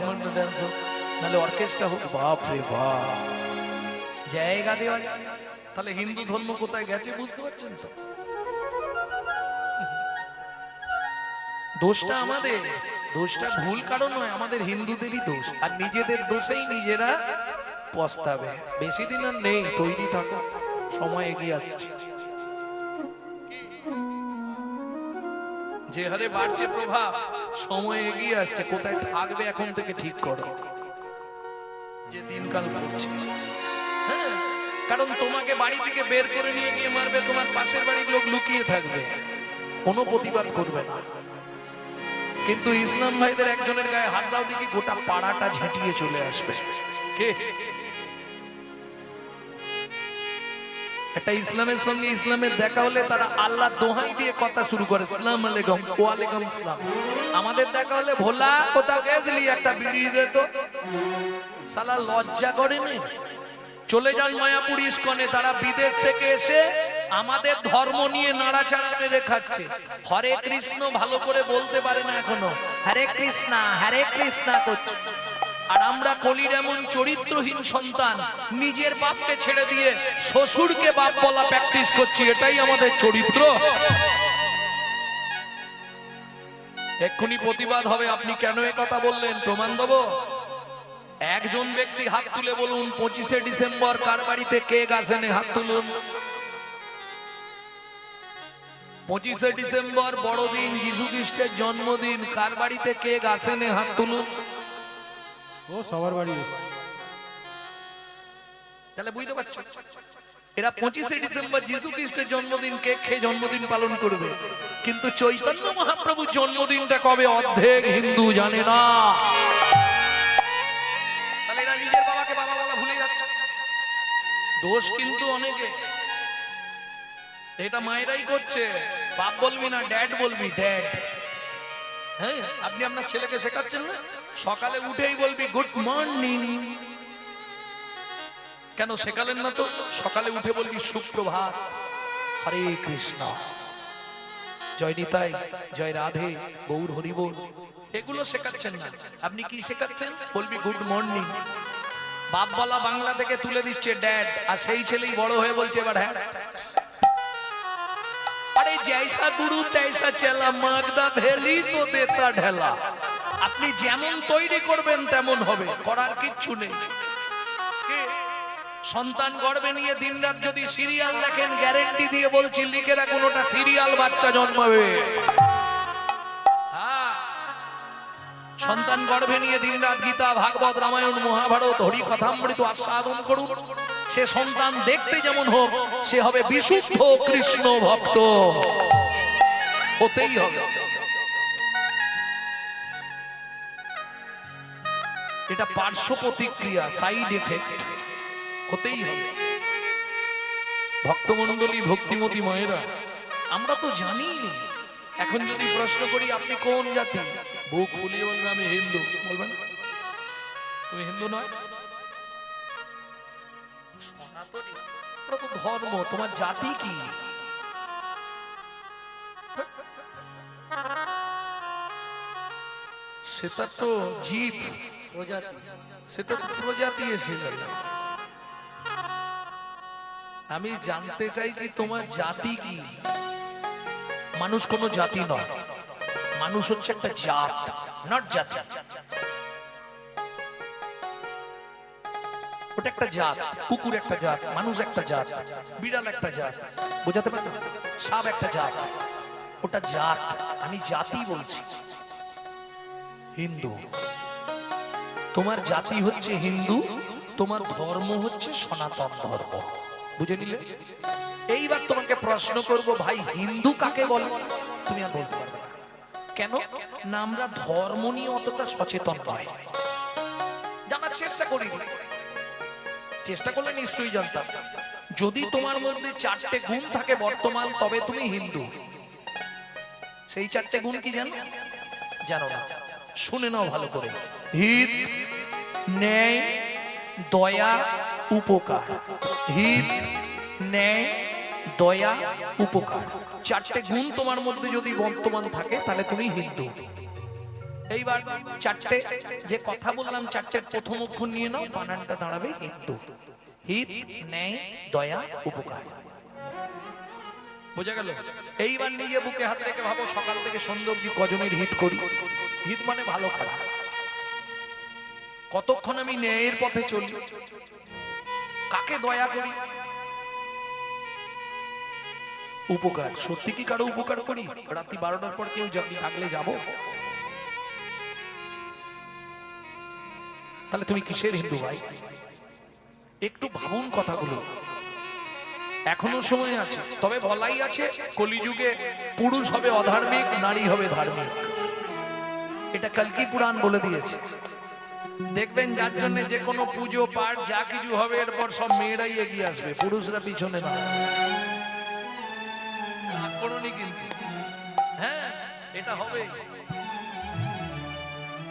Speaker 1: নাহলে অর্কেস্ট্রা হোক, বাপ রে বাপ, জায়গা দেওয়া যায়। তাহলে হিন্দু ধর্ম কোথায় গেছে বুঝতে পারছেন তো? দোষটা আমাদের, দোষটা ভুল কারণ নয়, আমাদের হিন্দুদেরই দোষ, আর নিজেদের দোষেই নিজেরা পস্তাবে। বেশি দিন আর নেই, তৈরি থাকো, সময় এগিয়ে আসছে। যে হারে বাড়ছে প্রভাব, সময় এগিয়ে আসছে, কোথায় থাকবে এখন থেকে ঠিক করো, যে দিনকাল করছে। হ্যাঁ, কারণ তোমাকে বাড়ি থেকে বের করে নিয়ে গিয়ে মারবে, তোমার পাশের বাড়ির লোক লুকিয়ে থাকবে, কোনো প্রতিবাদ করবে না। কিন্তু ইসলাম ভাইদের একজনের গায়ে হাত দাও দেখি, গোটা পাড়াটা ঝেঁটিয়ে চলে আসবে। কে? একটা ইসলামের সঙ্গে ইসলামের দেখা হলে তারা আল্লাহ দোহাই দিয়ে কথা শুরু করে, সালাম আলাইকুম, ওয়ালাইকুম সালাম। আমাদের দেখা হলে ভোলা কোথাও গেছিলি, একটা বিড়ি দে তো। শালা লজ্জা করেনি? চলে যান মায়াপুর ইস্কনে, তারা বিদেশ থেকে এসে আমাদের ধর্ম নিয়ে নাড়াচাড়া মেরে খাচ্ছে। হরে কৃষ্ণ ভালো করে বলতে পারে না এখনো, হরে কৃষ্ণা করছে। আর আমরা কলির এমন চরিত্রহীন সন্তান, নিজের বাপকে ছেড়ে দিয়ে শ্বশুরকে বাপ বলা প্র্যাকটিস করছি, এটাই আমাদের চরিত্র। এক্ষুনি প্রতিবাদ হবে, আপনি কেন এ কথা বললেন, প্রমাণ দেবো। একজন ব্যক্তি হাত তুলে বলুন, 25শে ডিসেম্বর কার বাড়িতে কেক আসেনি? হাত তুলুন। 25শে ডিসেম্বর বড়দিন, যিশু খ্রিস্টের জন্মদিন, কার বাড়িতে কেক আসেনি? হাত তুলুন।
Speaker 3: ও সবার বাড়ি।
Speaker 1: তাহলে বুঝতে পারছো, এরা 25শে ডিসেম্বর যিশু খ্রিস্টের জন্মদিন কেক খেয়ে জন্মদিন পালন করবে, কিন্তু চৈতন্য মহাপ্রভুর জন্মদিনটা কবে অর্ধেক হিন্দু জানে না। তাহলে এরা নিজের বাবাকে বাবা বলা ভুলে যাচ্ছে। দোষ কিন্তু অনেকে, এটা মায়েরাই করছে। বাপ বলবি না, ড্যাড বলবি, ড্যাড। হ্যাঁ, আপনি আপনার ছেলেকে শেখাচ্ছেন না, সকালে উঠেই বলবি গুড মর্নিং। কেন শেখালেন না তো? সকালে উঠে বলবি সুপ্রভাত, হরে কৃষ্ণ, জয় নিতাই, জয় রাধে, গৌর হরিবোল। এগুলো শেখাচ্ছেন না, আপনি কি শেখাচ্ছেন? বলবি গুড মর্নিং। বাপ বলা বাংলা থেকে তুলে দিচ্ছে ড্যাড, আর সেই ছেলেই বড় হয়ে বলছে এবার হ্যাঁ। আরে জৈসা গুরু তৈসা চেলা, মাগদা ভেলি তো দেতা ঢেলা। আপনি যেমন তৈরি করবেন তেমন হবে, করার কিচ্ছু নেই। সন্তান গর্ভে নিয়ে দিনরাত যদি সিরিয়াল দেখেন, গ্যারেন্টি দিয়ে বলছি লিখে রাখুন, ওটা সিরিয়াল বাচ্চা জন্মাবে। হ্যাঁ, সন্তান গর্ভে নিয়ে দিনরাত গীতা, ভাগবত, রামায়ণ, মহাভারত, হরি কথামৃত আস্বাদন করুন। সে সন্তান দেখতে যেমন হোক, সে হবে বিশুদ্ধ কৃষ্ণ ভক্ত, হতেই হবে। এটা পার্শ্ব প্রতিক্রিয়া, সাইড এফেক্ট, হতেই হবে। ভক্তমণ্ডলী, ভক্তিমতী মায়েরা, আমরা তো জানি। এখন যদি প্রশ্ন করি আপনি কোন জাতি, বুক ফুলিয়ে বলবেন আমি হিন্দু। বলবেন তুমি হিন্দু নয়, সনাতনী, ওটা তো ধর্ম, তোমার জাতি কি? সেটা তো জীব, সেটা তো প্রজাতি এসে গেল। আমি জানতে চাইছি তোমার জাতি কি? মানুষ কোনো জাতি নয়, মানুষ হচ্ছে একটা জাত, নট জাতি। ওটা একটা জাত, কুকুর একটা জাত, মানুষ একটা জাত, বিড়াল একটা জাত, বোঝাতে পারছো? সাপ একটা জাত, ওটা জাত। আমি জাতি বলছি। হিন্দু, তোমার জাতি হচ্ছে হিন্দু, তোমার ধর্ম হচ্ছে সনাতন ধর্ম, বুঝে নিলে? এইবার তোমাকে প্রশ্ন করব, ভাই হিন্দু কাকে বলে? তুমি আর বলতে পারবে না। কেন না? আমরা ধর্ম নিয়ে অতটা সচেতন নয়, জানার চেষ্টা করি। চেষ্টা করলে নিশ্চয়ই জানতাম। যদি তোমার মধ্যে 4টে গুণ থাকে বর্তমান, তবে তুমি হিন্দু। সেই 4টে গুণ কি জানো? জানো না? শুনে নাও ভালো করে। হিত, ন্যায়, দয়া, উপকার। হিত, ন্যায়, দয়া, উপকার, 4টে গুণ তোমার মধ্যে যদি বর্তমান থাকে, তাহলে তুমি হিন্দু। এইবার 4টে যে কথা বললাম, 4টের প্রথম অক্ষর নিয়ে নাও, বানানটা দাঁড়াবে হিন্দু। হিত, ন্যায়, দয়া, উপকার। বোঝা গেল? এইবার নিজে বুকে হাত রেখে ভাবো সকাল থেকে সন্ধ্যা অবধি কজনের হিত করি। হিত মানে ভালো খারাপ। কতক্ষণ আমি ন্যায়ের পথে চলি, কাকে দয়া করি, উপকার। সত্যি কি কারো উপকার করি? রাত্রি 12টার পর কেউ ডাকলে যাবো? তাহলে তুমি কিসের হিন্দু ভাই? একটু ভাবুন কথাগুলো। এখনো সময় আছে, তবে বলাই আছে কলিযুগে পুরুষ হবে অধার্মিক, নারী হবে ধার্মিক। এটা কল্কি পুরাণ বলে দিয়েছে। দেখবেন যার জন্য যে কোনো পুজো পাঠ যা কিছু হবে এরপর সব মেয়েরাই এগিয়ে আসবে, পুরুষরা পিছনে দাঁড়াবে। কিন্তু হ্যাঁ, এটা হবে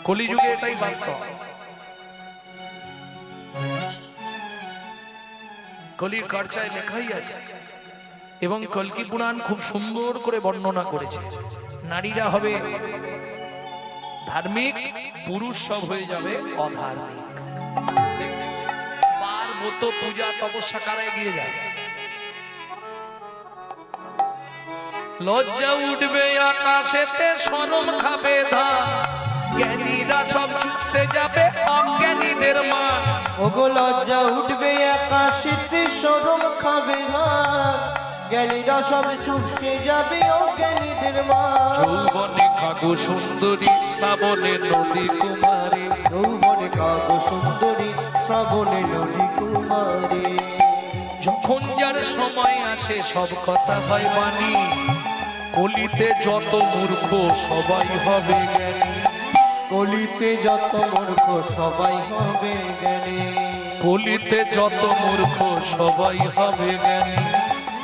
Speaker 1: কলিযুগে, এটাই বাস্তব। কলির কারচায় লেখাই আছে এবং কল্কি পুরাণ খুব সুন্দর করে বর্ণনা করেছে। নারীরা হবে ধার্মিক, পুরুষ সব হয়ে যাবে অধার্মিক। বার মতো পূজা তপস্যা কারা এগিয়ে যায়? লজ্জা উঠবে আকাশেতে, শরম খাবে ধান, জ্ঞানীরা সব চুপসে যাবে অজ্ঞানীদের মান।
Speaker 2: ওগো লজ্জা উঠবে আকাশেতে, শরম খাবে ধান, জ্ঞানীরা সব চুপসে যাবে অজ্ঞানীদের মান।
Speaker 1: যৌবনে কাগো সুন্দরী, শ্রাবণে নদী কুমারী,
Speaker 2: যৌবনে কাগো সুন্দরী, শ্রাবণে নদী কুমারী।
Speaker 1: যখন যার সময় আসে সব কথা হয় বাণী, কলিতে যত মূর্খ সবাই হবে জ্ঞানী।
Speaker 2: কলিতে যত মূর্খ সবাই হবে জ্ঞানী।
Speaker 1: কলিতে যত মূর্খ সবাই হবে জ্ঞানী।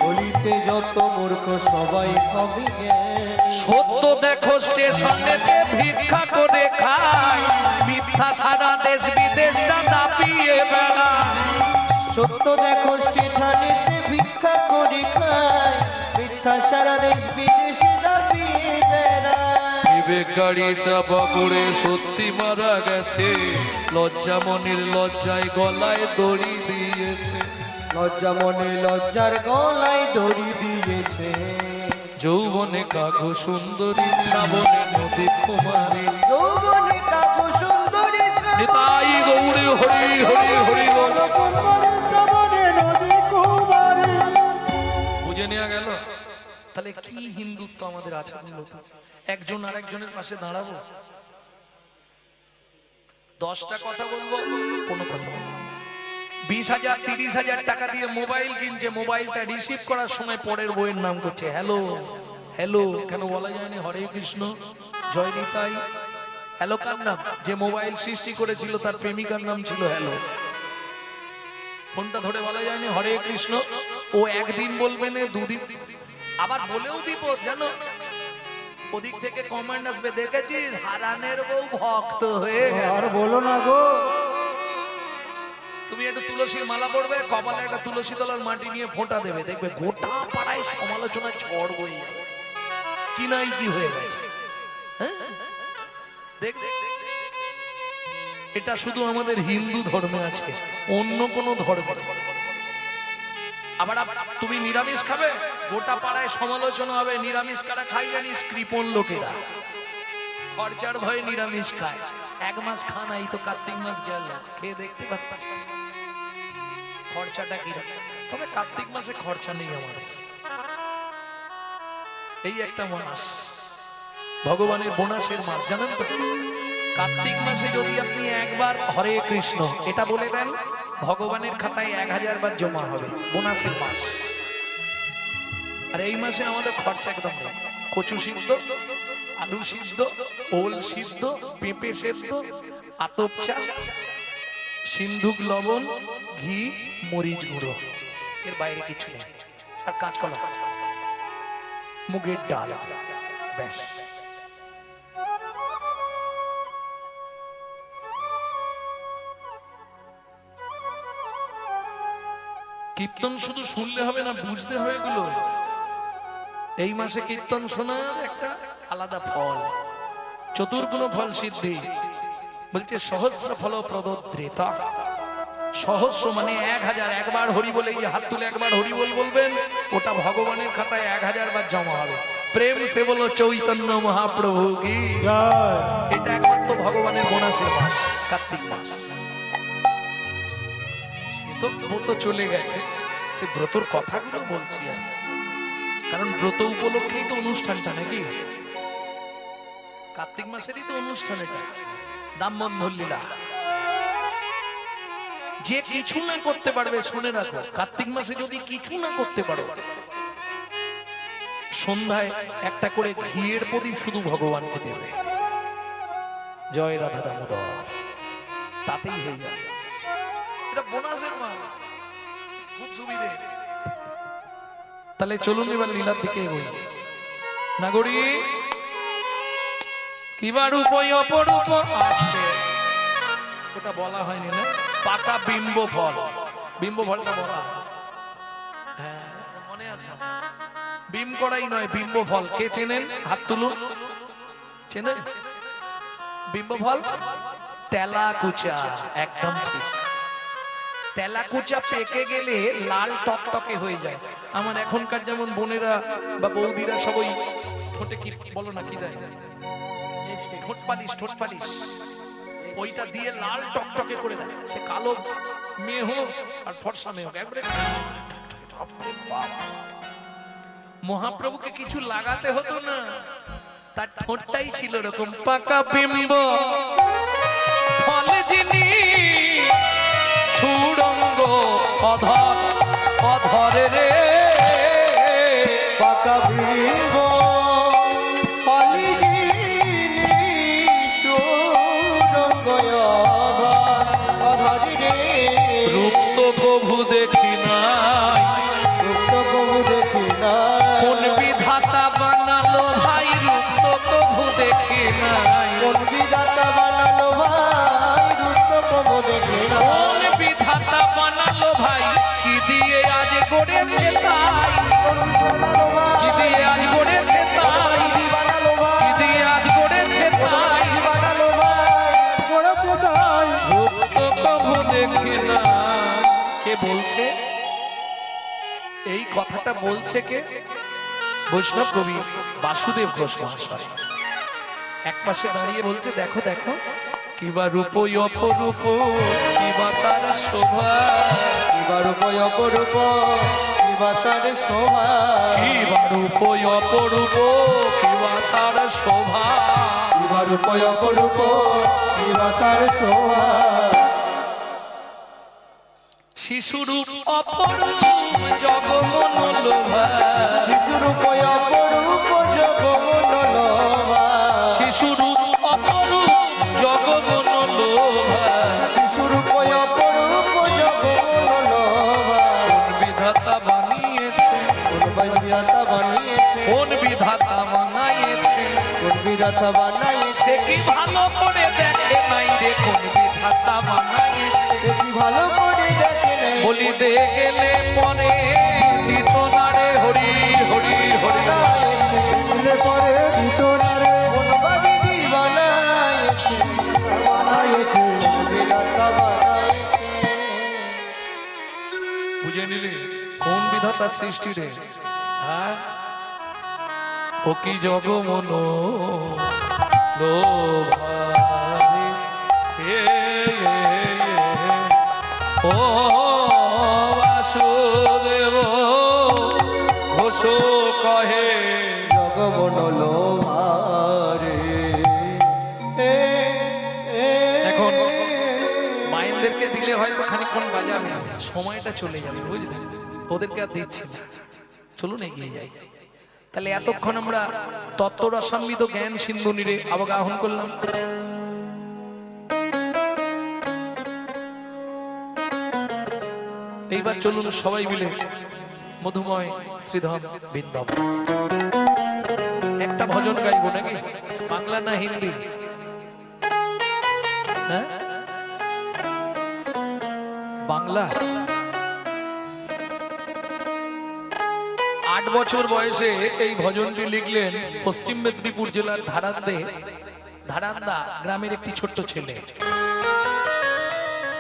Speaker 2: কলিতে যত মূর্খ সবাই হবে জ্ঞানী।
Speaker 1: সত্য দেখো স্টেশনেতে ভিক্ষা করে খায়, মিথ্যা সারা দেশ বিদেশটা দাপিয়ে বেড়ায়।
Speaker 2: সত্য দেখো স্টেশনেতে ভিক্ষা করে খায়, মিথ্যা সারা দেশ বিদেশে দাপিয়ে বেড়ায়।
Speaker 1: বিবেক গাড়ি চাপা পড়ে সত্যি মারা গেছে, লজ্জা মনির লজ্জায় গলায় দড়ি দিয়েছে।
Speaker 2: লজ্জা মনে লজ্জার গলায় দড়ি দিয়েছে।
Speaker 1: যৌবনে কাগো সুন্দরী, শ্রাবণে নদী কুমারী।
Speaker 2: যৌবনে কাগো সুন্দরী,
Speaker 1: নিতাই গৌরী হরি হরি হরি বল। বুঝে নেওয়া গেল? তাহলে কি হিন্দুত্ব আমাদের আছে? একজন আর একজনের পাশে দাঁড়াবো, 10টা কথা বলবো, কোনো কথা বলবো। 20,000 30,000 টাকা দিয়ে মোবাইল কিনছে, মোবাইলটা রিসিভ করার সময় পরের বইয়ের নাম করছে হ্যালো হ্যালো। কেন বলা যায়নি হরে কৃষ্ণ জয় নিতাই? হ্যালো কার নাম? যে মোবাইল সৃষ্টি করেছিল তার প্রেমিকার নাম ছিল হ্যালো। ফোনটা ধরে বলা যায়নি হরে কৃষ্ণ? ও একদিন বলবে না, দুদিন, আবার বলেও দিব জানো। ওদিক থেকে কমেন্ট আসবে, দেখেছিস হারানের বউ ভক্ত হয়ে গেল।
Speaker 3: আর বলো না গো।
Speaker 1: তুমি একটু তুলসীর মালা পড়বে, কপালে একটা তুলসী তলার মাটি নিয়ে ফোঁটা দেবে, দেখবে গোটা পাড়ায় সমালোচনা ঝড় বয়ে যাবে। কি নাই কি হয়ে গেছে। হ্যাঁ? দেখ, এটা শুধু আমাদের হিন্দু ধর্মে আছে, অন্য কোন ধর্মে। আবার তুমি নিরামিষ খাবে, গোটা পাড়ায় সমালোচনা হবে। নিরামিষ কারা খাই জানিস? কৃপণ লোকেরা, খরচার ভয়ে নিরামিষ খায়। 1 মাস খানা, এই তো কার্তিক মাস গেল, খেয়ে দেখতে পারতাস খরচাটা কিরকম। তবে কার্তিক মাসে খরচা নেই আমাদের। এই একটা মাস ভগবানের বোনাসের মাস, জানেন তো? কার্তিক মাসে যদি আপনি একবার হরে কৃষ্ণ এটা বলে দেন, ভগবানের খাতায় 1000 বার জমা হবে, বোনাসের মাস। আর এই মাসে আমাদের খরচা একদম নেই। কচু সিদ্ধ, আলু সিদ্ধ, ওল সিদ্ধ, পেঁপে সেদ্ধ, আতপ চা, সিন্ধুক লবণ, ঘি, মরিচ গুঁড়ো, এর বাইরে কিছু নেই। আর কাঁচকলা, মুগের ডাল, ব্যাস। কীর্তন শুধু শুনলে হবে না, বুঝতে হবে এগুলো। এই মাসে কীর্তন শোনার একটা আলাদা ফল, চতুর্গুণ ফল সিদ্ধি। বলছে সহস্র ফল প্রদত্রিতা, সহস্র মানে 1000, একবার হরি বলে এই হাত তুলে একবার হরি বল বলবেন, ওটা ভগবানের খাতায় 1000 বার জমা হবে। প্রেম সে বলো চৈতন্য মহাপ্রভু কি
Speaker 3: জয়।
Speaker 1: এটা একমাত্র ভগবানের বোনাসের মাস কার্তিক মাস। সে তো ব্রত চলে গেছে, সে ব্রতর কথাগুলো বলছি আমি, কারণ ব্রত উপলক্ষেই তো অনুষ্ঠানটা নাকি, কার্তিক মাসেরই তো অনুষ্ঠান এটা, দামবন্ধন লীলা। যে কিছু না করতে পারবে, শুনে রাখো, কার্তিক মাসে যদি কিছু না করতে পারো, সন্ধ্যায় একটা করে ঘিয়ের প্রদীপ শুধু ভগবানকে দেবে, জয় রাধা দামোদর, তাতেই হয়ে যাবে। এটা বোনাসের মাস, খুব সুবিধে। তাহলে চলুন এবার লীলার দিকে এগোই। নাগরী কিবা রূপ অপরূপ আসতে, ওটা বলা হয়নি না, পাকা বিম্ব ফল, বিম্ব ফলটা বলা, হ্যাঁ মনে আছে। বিম করাই নয়, বিম্ব ফল কে চেনেন? হাত তুলুন, চেনেন বিম্ব ফল? তেলাকুচা, একদম ঠিক। তেলাকুচা পেকে গেলে লাল টকটকে হয়ে যায়। আমার এখনকার যেমন বোনেরা বা বৌদিরা সবাই ঠোঁটে কি বলো না, কি দেয়, ঠোঁট পালিশ, ঠোঁট পালিশ, ওইটা দিয়ে লাল টকটকে করে দেয়। সে কালো মেয়ে হোক আর ফর্সা মেয়ে হোক, একবারে মহাপ্রভুকে কিছু লাগাতে হতো না, তার ঠোঁটটাই ছিল এরকম পাকা বিম্ব ফলে যিনি সুরঙ্গ অধর, অধরে রে
Speaker 2: পাকা বিম্ব ফলে যিনি সুরঙ্গ অধরে রে।
Speaker 1: রূপ তো প্রভু দেখি নাই,
Speaker 2: রূপ তো প্রভু দেখি না,
Speaker 1: কোন বিধাতা বানালো ভাই, রূপ তো প্রভু দেখি নাই,
Speaker 2: কোন বিধাতা বানালো ভাই, রূপ তো প্রভু দেখি না,
Speaker 1: কোন বিধাতা বানালো ভাই, কি দিয়ে আজ গড়েছে তাই, কি দিয়ে আজ গড়েছে তাই, কি দিয়ে আজ গড়েছে তাই, রূপ তো প্রভু দেখি না। কে বলছে এই কথাটা? বলছে কে? বৈষ্ণব কবি বাসুদেব ঘোষ মহাশয় এক পাশে দাঁড়িয়ে বলছে, দেখো দেখো কিবা রূপ অপরূপ, কিবা তার শোভা,
Speaker 2: কিবা রূপ অপরূপ, কিবা তার শোভা,
Speaker 1: কিবা রূপ অপরূপ, কিবা তার শোভা,
Speaker 2: কিবা রূপ অপরূপ, কিবা তার শোভা।
Speaker 1: শিশুরূপ অপরূপ জগমন লোভা,
Speaker 2: শিশুরূপ অপরূপ জগমন লোভা,
Speaker 1: শিশুরূপ অপরূপ জগমন লোভা,
Speaker 2: শিশুরূপ অপরূপ জগমন লোভা।
Speaker 1: কোন বিধাতা বানিয়েছে,
Speaker 2: কোন বিধাতা বানিয়েছে,
Speaker 1: কোন বিধাতা বানাইয়েছে,
Speaker 2: কোন বিধাতা বানাইছে,
Speaker 1: সে কি ভালো করে দেখে নাই রে, কোন বিধাতা বানাইয়েছে,
Speaker 2: সে কি ভালো করে দেখে নাই,
Speaker 1: বলিতে গেলে পরে দিত না রে হরি হরি হরি।
Speaker 2: দিলে পরে দিত না রে, কোন বাগিনী বানাইছে, বানাইছে, কোন বিধাতা বানাইছে।
Speaker 1: বুঝে নিলি কোন বিধাতার সৃষ্টি রে? হ্যাঁ, ও কি জগমন লোভারে, হে ও বাসুদেব ঘোষ কহে,
Speaker 2: জগমন লোভারে।
Speaker 1: এখন মায়েদেরকে দিলে হয়তো খানিকক্ষণ বাজাবে, সময়টা চলে যাবে, বুঝলেন? ওদেরকে আর দিচ্ছি না, চলুন এগিয়ে যাই। তাহলে এতক্ষণ আমরা তত্ত্ব রসান্বিত জ্ঞান সিন্ধু নীরে অবগাহন করলাম। এইবার চলুন সবাই মিলে মধুময় শ্রীধাম বৃন্দাবন একটা ভজন গাইবো, নাকি? বাংলা না হিন্দি? হ্যাঁ, বাংলা। 8 বছর বয়সে এই ভজনটি লিখলেন পশ্চিম মেদিনীপুর জেলার ধারান্দা গ্রামের একটি ছোট্ট ছেলে।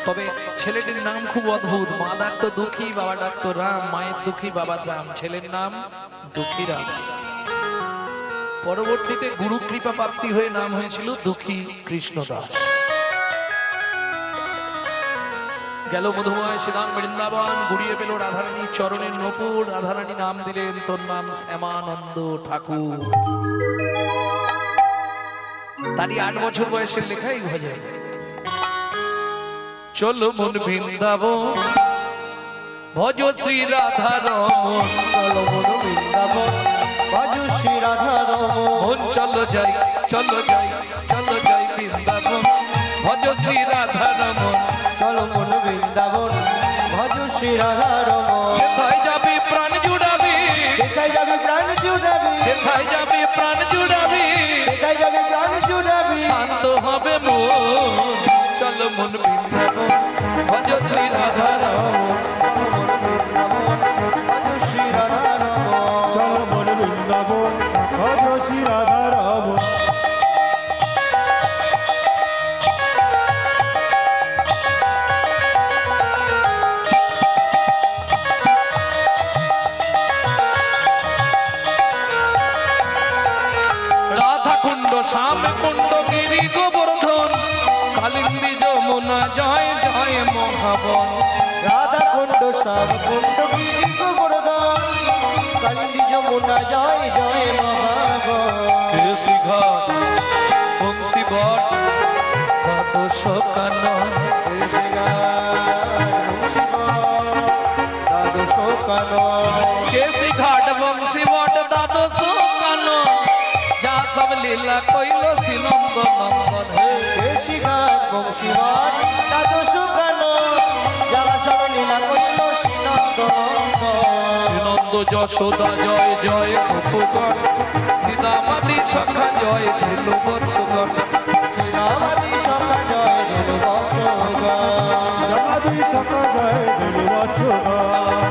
Speaker 1: তবে ছেলেটির নাম খুব অদ্ভুত। মা ডাকতো দুঃখী, বাবা ডাকতো রাম। মায়ের দুঃখী, বাবার রাম, ছেলের নাম দুঃখী রাম। পরবর্তীতে গুরু কৃপা প্রাপ্তি হয়ে নাম হয়েছিল দুঃখী কৃষ্ণদাস। গেল মধুময় শ্রীরাম বৃন্দাবন, গুড়িয়ে পেল রাধারানীর চরণের নপুর। রাধারানী নাম দিলেন তোর নাম শ্যামানন্দ ঠাকুর। তারই 8 বছর বয়সের লেখাই ভজন। চলো মন বৃন্দাবন ভজ শ্রী রাধা রমন।
Speaker 2: চলো মন বৃন্দাবন ভজ শ্রী রাধা রমন।
Speaker 1: চলো যাই চলো যাই চলো যাই বৃন্দাবন ভজ শ্রী রাধা রমন।
Speaker 2: চলো মন বৃন্দাবন ভজ শ্রী রাধা রমন।
Speaker 1: সেথায় যাবি প্রাণ জুড়াবি,
Speaker 2: সেথায় যাবে প্রাণ জুড়াবি,
Speaker 1: সেথায় যাবি প্রাণ জুড়াবি,
Speaker 2: সেথায় যাবে প্রাণ জুড়াবি।
Speaker 1: শান্ত হবে মন। চলো মন বৃন্দাবন ভজ শ্রী রাধা রমন।
Speaker 3: চলো মন বৃন্দাবন ভজ শ্রী রাধা রমন।
Speaker 1: রাধা কুণ্ড শ্যাম কুণ্ড গিরি গোবর্ধন, কালিন্দী যমুনা জয় জয় মহাবন।
Speaker 2: রাধা কুণ্ড শ্যাম কুণ্ড গিরি গোবর্ধন, কালিন্দী যমুনা জয় জয় মহাবন।
Speaker 1: কেশি ঘাট বংশী বট দ্বাদশ কানন।
Speaker 2: দ্বাদশ কানন,
Speaker 1: কেশি ঘাট বংশী বট দ্বাদশ কানন, যা সব লীলা কইল শ্রীনন্দ নন্দন।
Speaker 2: কেশি ঘাট বংশীবাদ দ্বাদশ কানন, যারা সব লীলা করিল শ্রীনন্দ নন্দন।
Speaker 1: শ্রীনন্দ যশোদা জয় জয় গোপগণ, সীতামাতি সখা জয় ধেনু বৎসগণ।
Speaker 2: শ্রীরামাদি সখা জয় ধেনু বৎসগণ।
Speaker 3: জগাদি সখা জয় দেবী বৎসগণ।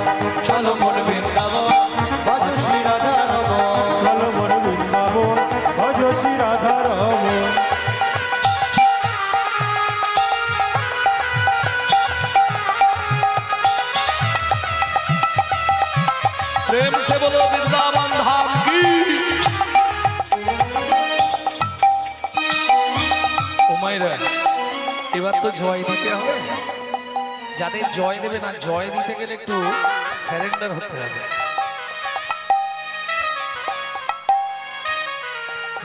Speaker 1: চলো মন বৃন্দাবন
Speaker 2: ভজ শ্রী রাধা রমন।
Speaker 3: চলো মন বৃন্দাবন ভজ শ্রী রাধা রমন।
Speaker 1: प्रेम से बोलो वृंदावन धाम की। উমাইরা, এবার তো জয় দিতে হবে। যাদের জয় দেবে না, জয় দিতে গেলে একটু স্যারেন্ডার হতে হবে।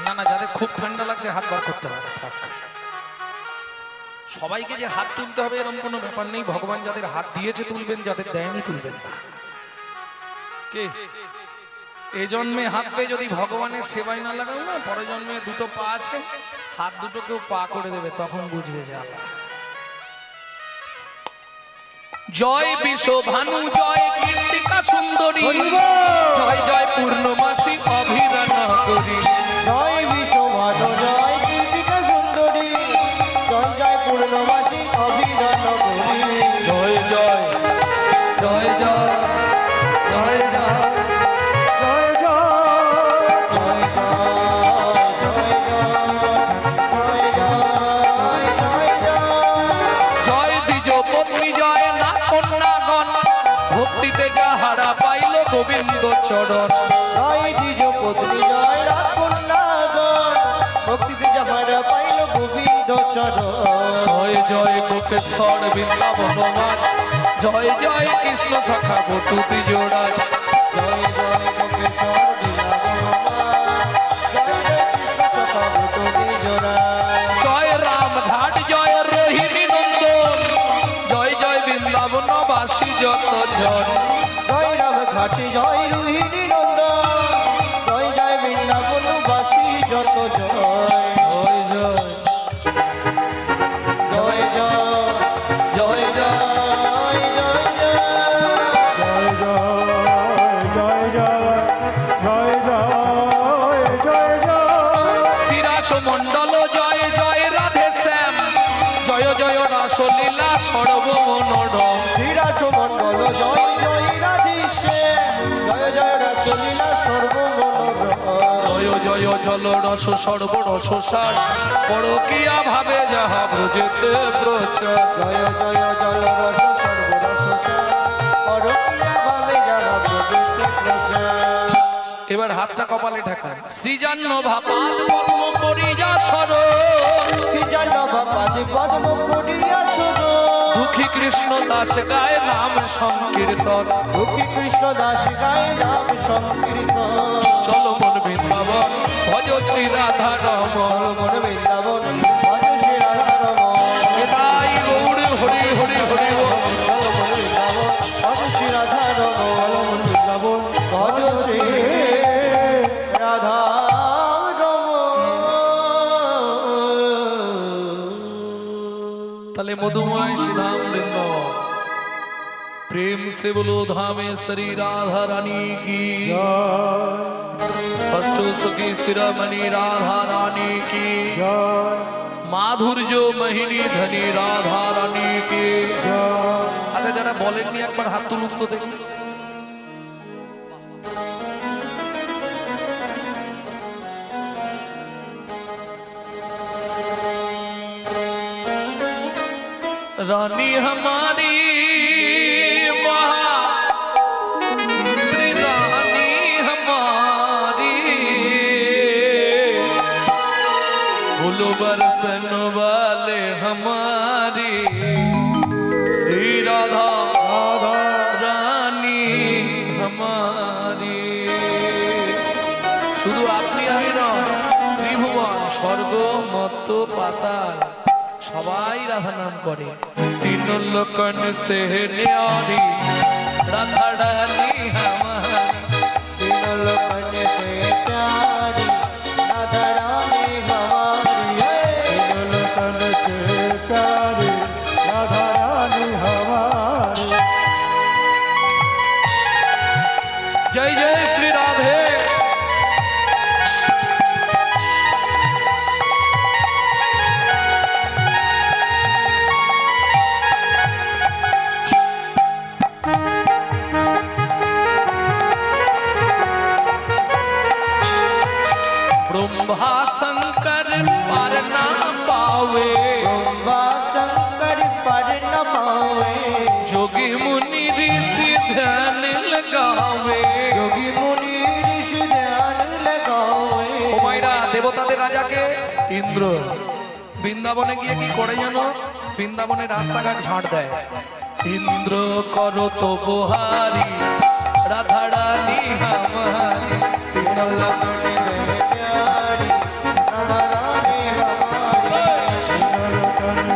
Speaker 1: না না, যাদের খুব ঠান্ডা লাগছে হাত বার করতে হবে। থাক। সবাইকে যে হাত তুলতে হবে এরকম কোনো ব্যাপার নেই। ভগবান যাদের হাত দিয়েছে তুলবেন, যাদের দেয়নি তুলবেন না। কে এই জন্মে হাত পেয়ে যদি ভগবানের সেবায় না লাগাও না, পরে জন্মে দুটো পা আছে, হাত দুটো কেউ পা করে দেবে, তখন বুঝবে যে আল্লাহ। জয় বিশ্ব ভানু জয় কীর্তিকা সুন্দরী, জয় জয় পূর্ণমাসী অভিরান করি।
Speaker 2: জয় বিশ্বভান জয় কীর্তিকা সুন্দরী, জয় জয় পূর্ণমাসী অভিরান করি।
Speaker 1: জয় জয় জয় জয় জয় জয়
Speaker 3: জয় জয়
Speaker 1: জয় দ্বিজ পত্নী জয় না কন্যাগণ, ভক্তিতে যাহারা পাইল গোবিন্দ চরণ।
Speaker 2: জয় দ্বিজ পত্নী জয় রাজকন্যাগণ, ভক্তিতে যাহারা পাইল গোবিন্দ চরণ।
Speaker 1: জয় জয় গোপেশ্বর বৃন্দাবনবাস, জয় জয় কৃষ্ণ শাখা বটুতি জোড়ায়।
Speaker 2: জয় জয় গোপেশ্বর বৃন্দাবনবাস, জয় জয় কৃষ্ণ সখা বটুতি জোড়ায়।
Speaker 1: জয় রাম ঘাট জয় রোহিণী নন্দন, জয় জয় বৃন্দাবনবাসী যত জন।
Speaker 2: জয় রাম ঘাটে জয় রোহিণী নন্দন, জয় জয় বৃন্দাবনবাসী যত জয়।
Speaker 1: জয় জয়
Speaker 2: জয় জয়
Speaker 1: জয় জয়
Speaker 2: জয় জয় জয়
Speaker 3: জয় জয় জয় জয় জয় জয়।
Speaker 1: শ্রীরাস মণ্ডল জয় জয় রাধে শ্যাম, জয় জয় রাসলীলা সর্বমনোরম।
Speaker 2: শ্রীরাস মণ্ডল জয় জয় রাধেশ্যাম, জয় জয় রাসলীলা সর্বমনোরম।
Speaker 1: জয় জয় জয় জল রস সর্বরস সার পরকিয়া ভাবে যাহা ব্রজেতে প্রচার।
Speaker 2: জয় জয় জল রস সর্বরস পরকিয়া ভাবে যাহা ব্রজেতে প্রচার।
Speaker 1: এবার হাতটা কপালে ঠেকান। সৃজান্ন ভাপাদ পদ্ম করিয়া সর
Speaker 2: সৃজনভাপাদি পদ্ম করিয়া সর।
Speaker 1: দুঃখী কৃষ্ণ দাস গায় নাম সংকীর্তন।
Speaker 2: দুঃখী কৃষ্ণ দাস গায়ে নাম সংকীর্তন।
Speaker 1: চলো মন বৃন্দাবন ভজ শ্রী রাধা রমন।
Speaker 2: মন বৃন্দাবন ভজ শ্রী রাধা রমণ।
Speaker 1: এটাই গৌর হরি হরি হরি বল।
Speaker 2: মন বৃন্দাবন ভজ শ্রী রাধা রমণ।
Speaker 3: বৃন্দাবন
Speaker 2: ভজ শ্রী রাধা
Speaker 1: তাহলে মধুময় শ্রীধাম বৃন্দাবন प्रेम से बोलो धामेश्वरी राधा रानी की अष्टो सखी शिरोमणि राधा रानी की माधुर्य महिनी धनी राधा रानी की। अच्छा जरा बोलेंगे एक बार हाथ तुलुक तो देखो। रानी हमारी श्री रानी हमारी बोलो बरसन वाले हमारी श्री राधा रानी हमारी। शुधु आपनी आमी नয় त्रिभुवन स्वर्ग मत्त पाताल সবাই রাধা নাম করে। তিন লোকন সে ন্যারি রাধা রানী হামারি।
Speaker 2: तीन लोकन से प्यारी राधा रानी हमारी।
Speaker 3: तीन लोकन से प्यारी राधा रानी हमारी।
Speaker 1: जय जय श्री राधे। ब्रह्मा शंकर पर ना पावे
Speaker 2: ब्रह्मा शंकर पर न पावे।
Speaker 1: जोगी मुनि ऋषि ध्यान लगावे।
Speaker 2: योगी मुनि ऋषि ध्यान लगावे।
Speaker 1: ও মাইরা দেবতাদের রাজাকে ইন্দ্র বৃন্দাবনে গিয়ে কি করে জানো? বৃন্দাবনে রাস্তাঘাট ঝাঁট দেয়। ইন্দ্র করো তো বহারি রাধা রানী হামারি।
Speaker 2: तीन लोकन में प्यारी राधा रानी हमारी।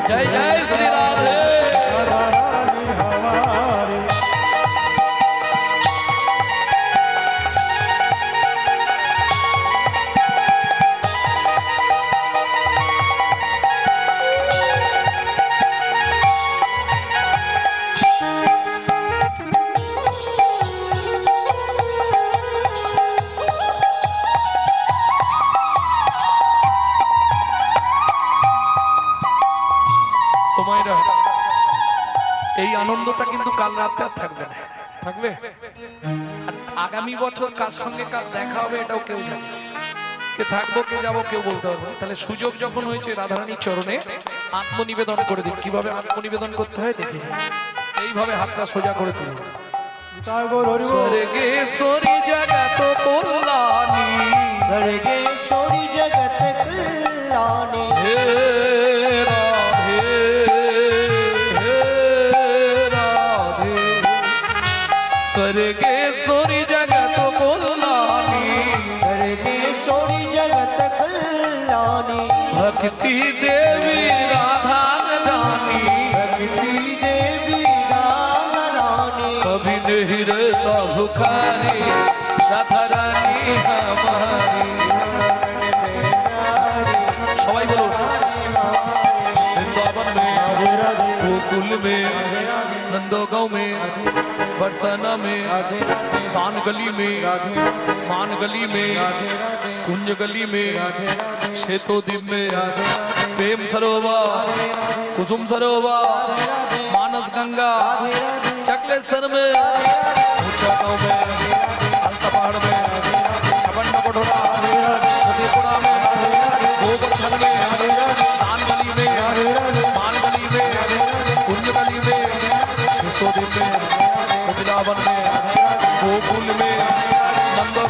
Speaker 1: जय जय श्री राधे।
Speaker 3: राधा रानी हमारी।
Speaker 1: তোমাইরা এই আনন্দটা কিন্তু কাল রাতে আর থাকবে না। থাকবে আর আগামী বছর কার সঙ্গে কার দেখা হবে এটাও কেউ জানে না। কে থাকবো কে যাবো কেউ বলতে পারবে না। তাহলে সুযোগ যখন হয়েছে রাধারানীর চরণে আত্মনিবেদন করে দিন। কিভাবে আত্মনিবেদন করতে হয় দেখি। এইভাবে হাতটা সোজা করে তুলুন।
Speaker 3: তাই গো হরি বল।
Speaker 1: স্বর্গেশ্বরী জগত কল্যাণী
Speaker 2: स्वर्गेश्वरी जगत कल्याणी।
Speaker 1: হে রাধে হে রাধে। स्वर्गेশ্বরী जगत कल्याणी
Speaker 2: स्वर्गेश्वरी जगत कल्याणी।
Speaker 1: भक्ति देवी राधा रानी
Speaker 2: भक्ति देवी राधा रानी।
Speaker 1: कभी नहीं रहता भुखारी राधा रानी हमारी। सबाई बोलो वृंदावन में गोकुल में नंदगांव में बरसाना में दान गली में मान गली में कुंज गली में श्वेतोद्वीप में प्रेम सरोवर कुसुम सरोवर मानस गंगा चकलेश्वर में ऊंचा गांव में अलता पहाड़ में छपन्ना कटोरा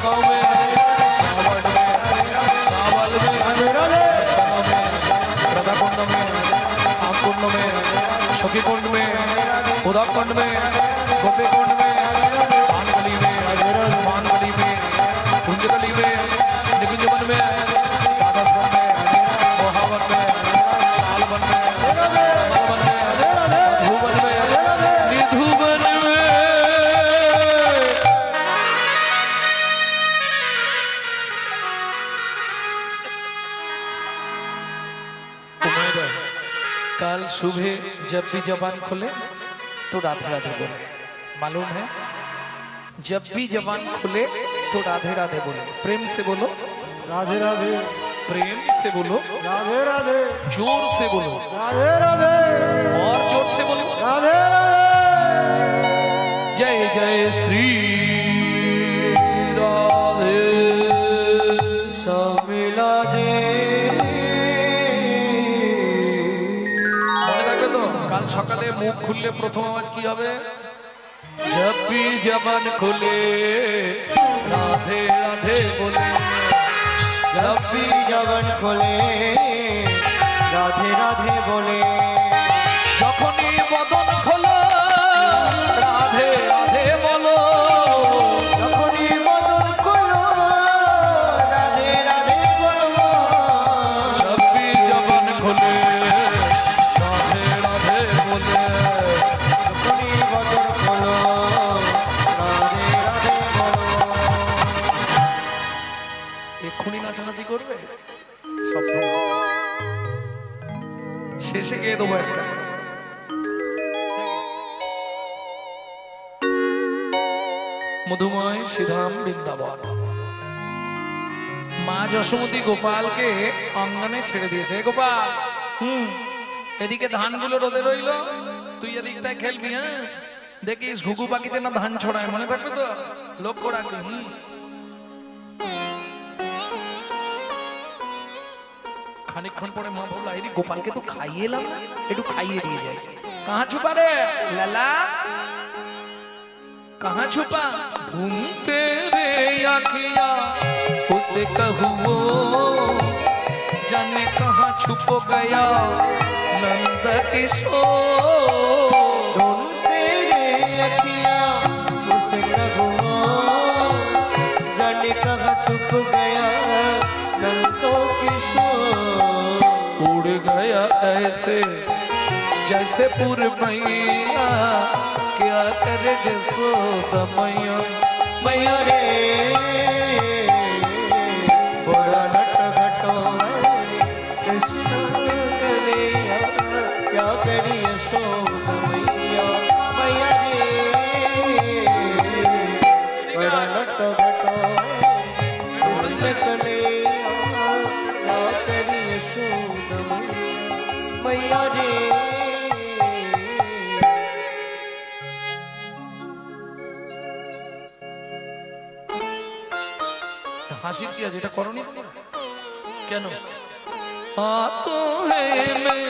Speaker 1: नगांव में, नावड़ में, नावल में, तनो में, राधाकुंड में, आमकुंड में, सखीकुंड में, उदाकुंड में, गोपीकुंड में, पानगली में, पानगली में, कुंजगली में, निकुंजवन में, राधावन में, मोहावन में, लालवन में, कमलवन में, मधुवन में, निधुवन में। कल सुबह जब भी जबान खोले तो राधे राधे बोले, मालूम है? जब भी जबान खोले तो राधे राधे बोले। प्रेम से बोलो,
Speaker 3: राधे राधे,
Speaker 1: प्रेम से बोलो,
Speaker 3: राधे राधे,
Speaker 1: जोर से बोलो,
Speaker 3: राधे राधे,
Speaker 1: और जोर से बोलो,
Speaker 3: राधे राधे।
Speaker 1: जय जय श्री राधे।
Speaker 2: सब मिला दे।
Speaker 1: মনে থাকবে তো? কাল সকালে মুখ খুললে প্রথম আওয়াজ কি হবে? जब भी जबान खुले राधे राधे बोले,
Speaker 2: जब भी जबान खोले राधे राधे बोले,
Speaker 1: যখনই বদন খোলো রাধে রাধে বলো,
Speaker 2: যখনই বদন খোলো রাধে রাধে বলো,
Speaker 1: जब भी जबान खुले राधे राधे बोले,
Speaker 2: যখনই বদন খোলো রাধে রাধে বলো।
Speaker 1: এক্ষুনি নাচানাচি করবে সব সময়। শেষে গিয়ে দেবো একটা। মধুময় শ্রীধাম বৃন্দাবন। মা যশোমতী গোপালকে অঙ্গনে ছেড়ে দিয়েছে। এ গোপাল, এদিকে ধানগুলো রোদে রইল, তুই এদিকটায় খেলবি। হ্যাঁ, দেখিস ঘুঘু পাখিতে না ধান ছড়ায়, মনে থাকবে তো? লক্ষ্য রাখবি। খানিকক্ষণ পরে মা বলল, এই গোপালকে তো খাইয়ে এলাম না, একটু খাইয়ে দিয়ে যাই। কাহা ছুপা রে লালা, कहाँ छुपा? घूमते रे आखिया उसे कहूँ जाने कहाँ छुप गया नंद किशोर।
Speaker 2: ढूंढते रे अखियाँ उसे कहूँ जाने कहाँ छुप गया नंदो किशोर।
Speaker 1: उड़ गया ऐसे जैसे पुरमैया, क्या करे जसोदा मैया।
Speaker 2: मैया रे बड़ा नट घटो कृष्ण कन्हैया, क्या करी यशोदा मैया। मैया रे बड़ा नट घटो कृष्ण कन्हैया, क्या करी यशोदा मैया। मैया रे
Speaker 1: হাসির কি আছে? এটা করনি কেন? तो है मैं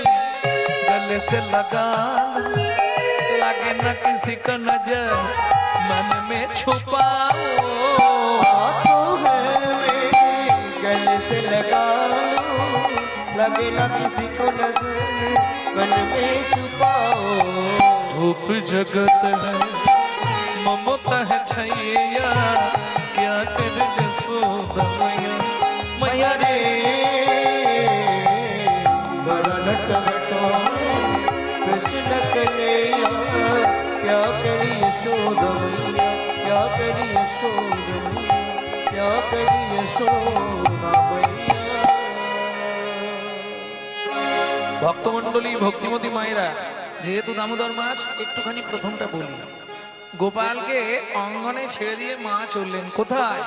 Speaker 1: गले से लगा लगे न किसी का नजर मन में छुपाओ।
Speaker 2: तो है मेरे गले से लगा लो, लगे ना किसी को नजर मन में छुपाओ।
Speaker 1: धूप जगत है ममता है छैया, क्या कर जसोदा मैया।
Speaker 2: मैया रे बड़ा नट घटो कृष्ण कन्हैया, क्या करी यशोदा मैया। क्या करी यशोदा मैया, क्या करी यशोदा मैया।
Speaker 1: ভক্তমণ্ডলী ভক্তিমতী মায়েরা, যেহেতু দামোদর মাস একটুখানি প্রথমটা বলি। গোপালকে অঙ্গনে ছেড়ে দিয়ে মা চললেন কোথায়?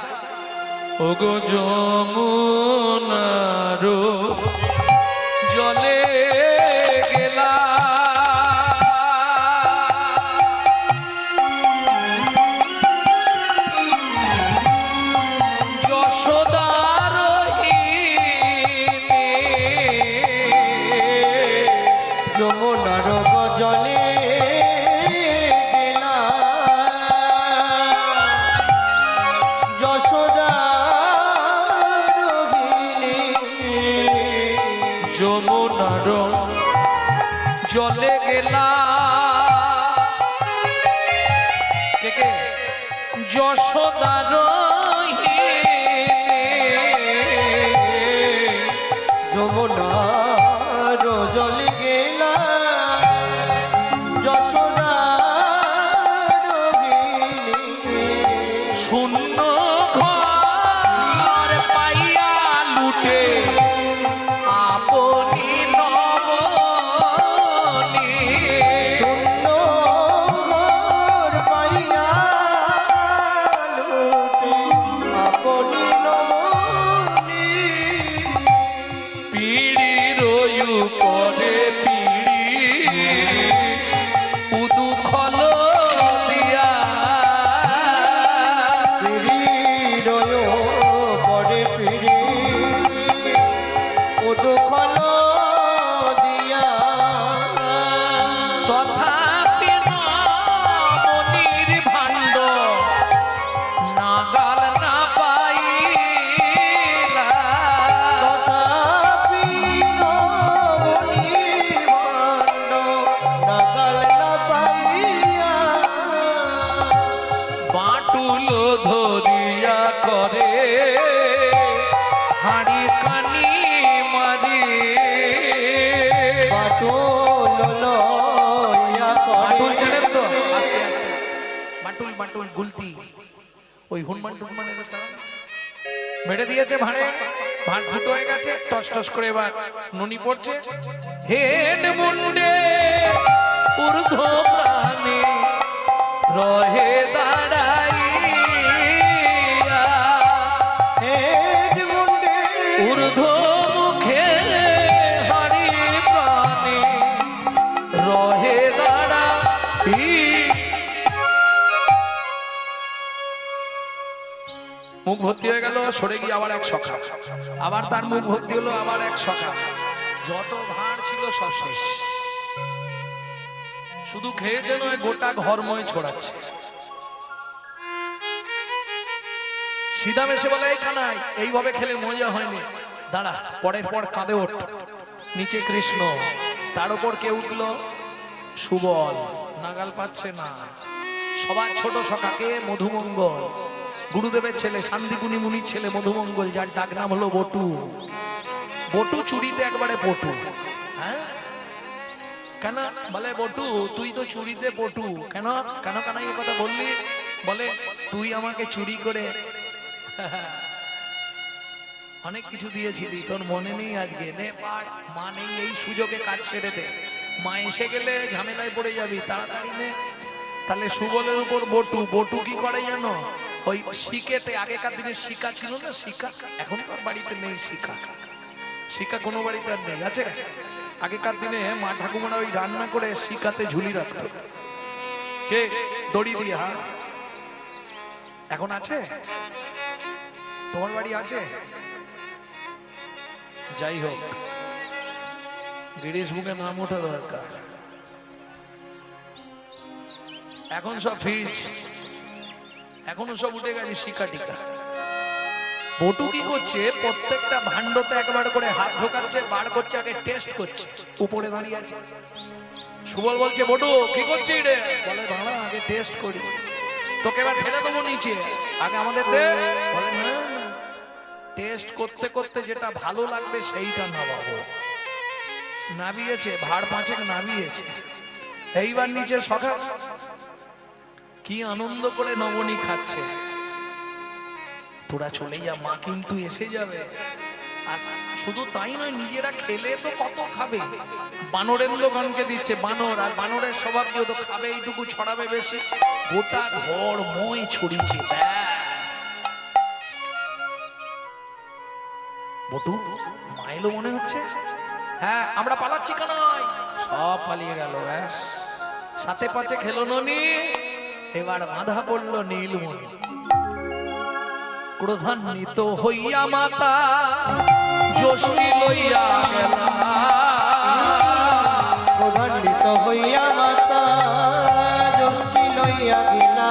Speaker 1: ওগো যমুনারো জলে গেলা, যশোদার
Speaker 2: যমুনার জলে গেলা, যশোদা
Speaker 1: চলে গেলা কে কে যশোদার
Speaker 2: যমুনার জল গেলা যশোদার
Speaker 1: শূন্য ঘর পাইয়া লুটে আপনি নবনী
Speaker 2: শূন্য ঘর পাইয়া লুটে আপনি নবনী
Speaker 1: পিড়ির উপরে পিড়ি উদুখল দিয়া
Speaker 2: পিড়ির পরে পিড়ি উদুখল দিয়া
Speaker 1: তথাপি নবনীর ভাণ্ড নাগাল না পাইলা
Speaker 2: তথাপি নবনীর ভাণ্ড নাগাল না পাইয়া
Speaker 1: বাটুল ধরিয়া করে হাড়ি কানি মারি
Speaker 2: বাটুল লইয়া
Speaker 1: বাটুল
Speaker 2: করে
Speaker 1: চেনেন তো আস্তে আস্তে বাটুল বাটুল গুলতি ওই হনুমান টুনমানের তারা মেরে দিয়েছে ভাঁড়ে ভাঁড় ফুটো হয়ে গেছে টস টস করে এবার নুনি পড়ছে হেড মুন্ডে ঊর্ধ্ব প্রাণে রহে দাঁড়াইয়া
Speaker 2: হেড মুন্ডে
Speaker 1: ঊর্ধ্ব মুখে হাড়ি প্রাণে রহে দাঁড়াই মুখ ভর্তি হয়ে গেল সরে গিয়ে আবার এক সখা আবার তার মুখ ভর্তি হলো আবার এক সখা যত ভাঁড় ছিল সব শেষ শুধু খেয়েছে নয় গোটা ঘরময় ছড়াচ্ছে সিধা মেশে বলে এই কানাই এইভাবে খেলে মজা হয়নি দাঁড়া পরের পর কাঁদে ওঠ নিচে কৃষ্ণ তার উপর কে উঠলো সুবল নাগাল পাচ্ছে না সবার ছোট সখাকে মধুমঙ্গল গুরুদেবের ছেলে শান্তিকুনি মুনির ছেলে মধুমঙ্গল যার ডাক নাম হলো বটু বটু চুরিতে একবারে পটু হ্যাঁ কেন বলে বটু তুই তো চুরিতে পটু কেন কেন কানাই এই কথা বললি বলে তুই আমাকে চুরি করে অনেক কিছু দিয়েছিলি তোর মনে নেই আজকে নে পায় মা নেই এই সুযোগে কাজ সেরে দে মা এসে গেলে ঝামেলায় পড়ে যাবি তাড়াতাড়ি নে তাহলে সুবলের উপর বটু বটু কি করে জানো ওই শিকেতে আগেকার দিনে শিকা ছিল না শিকা এখন তো আর বাড়িতে নেই শিকা শিকা কোনো বাড়িতে আর নেই আছে আগেকার দিনে মা ঠাকুমারা ওই রান্না করে শিকাতে ঝুলি রাখতো কে দড়ি দিয়ে হ্যাঁ এখন আছে তোমার বাড়ি আছে যাই হোক গিরিশ বুকে নাম ওঠা দরকার এখন সব ফ্রিজ এখনো সব উঠে গেছে শিকা টিকা বটু কি করছে প্রত্যেকটা ভাণ্ডতে একবার করে হাত ঢোকাচ্ছে বার করছে আগে টেস্ট করছে উপরে দাঁড়িয়ে আছে সুবল বলছে বটু কি করছিস রে বলে ভাড়া আগে টেস্ট করি তোকে এবার ফেলে দেবো নিচে আগে আমাদের দে বলে না টেস্ট করতে করতে যেটা ভালো লাগবে সেইটা নামাবো নাবিয়েছে ভাড় পাঁচেক নাবিয়েছে এইবার নিচে সকাল কি আনন্দ করে নবনী খাচ্ছে তোরা চলে যা মা কিন্তু এসে যাবে আর শুধু তাই নয় নিজেরা খেলে তো কত খাবে বানরেন্দ্রগণকে দিচ্ছে বানর আর বানরের স্বভাব দিয়ে তো খাবে এইটুকু ছড়াবে বেশি গোটা ঘর মই ছড়িয়েছে বটু মাইলো মনে হচ্ছে হ্যাঁ আমরা পালাচ্ছি কেন সব পালিয়ে গেল ব্যাস সাথে পাচে খেলো ননি এবার বাঁধা পড়লো নীলমণি ক্রোধান্বিত হইয়া মাতা যষ্টি লইয়া গেলা
Speaker 2: ক্রোধান্বিত হইয়া মাতা যষ্টি লইয়া গেলা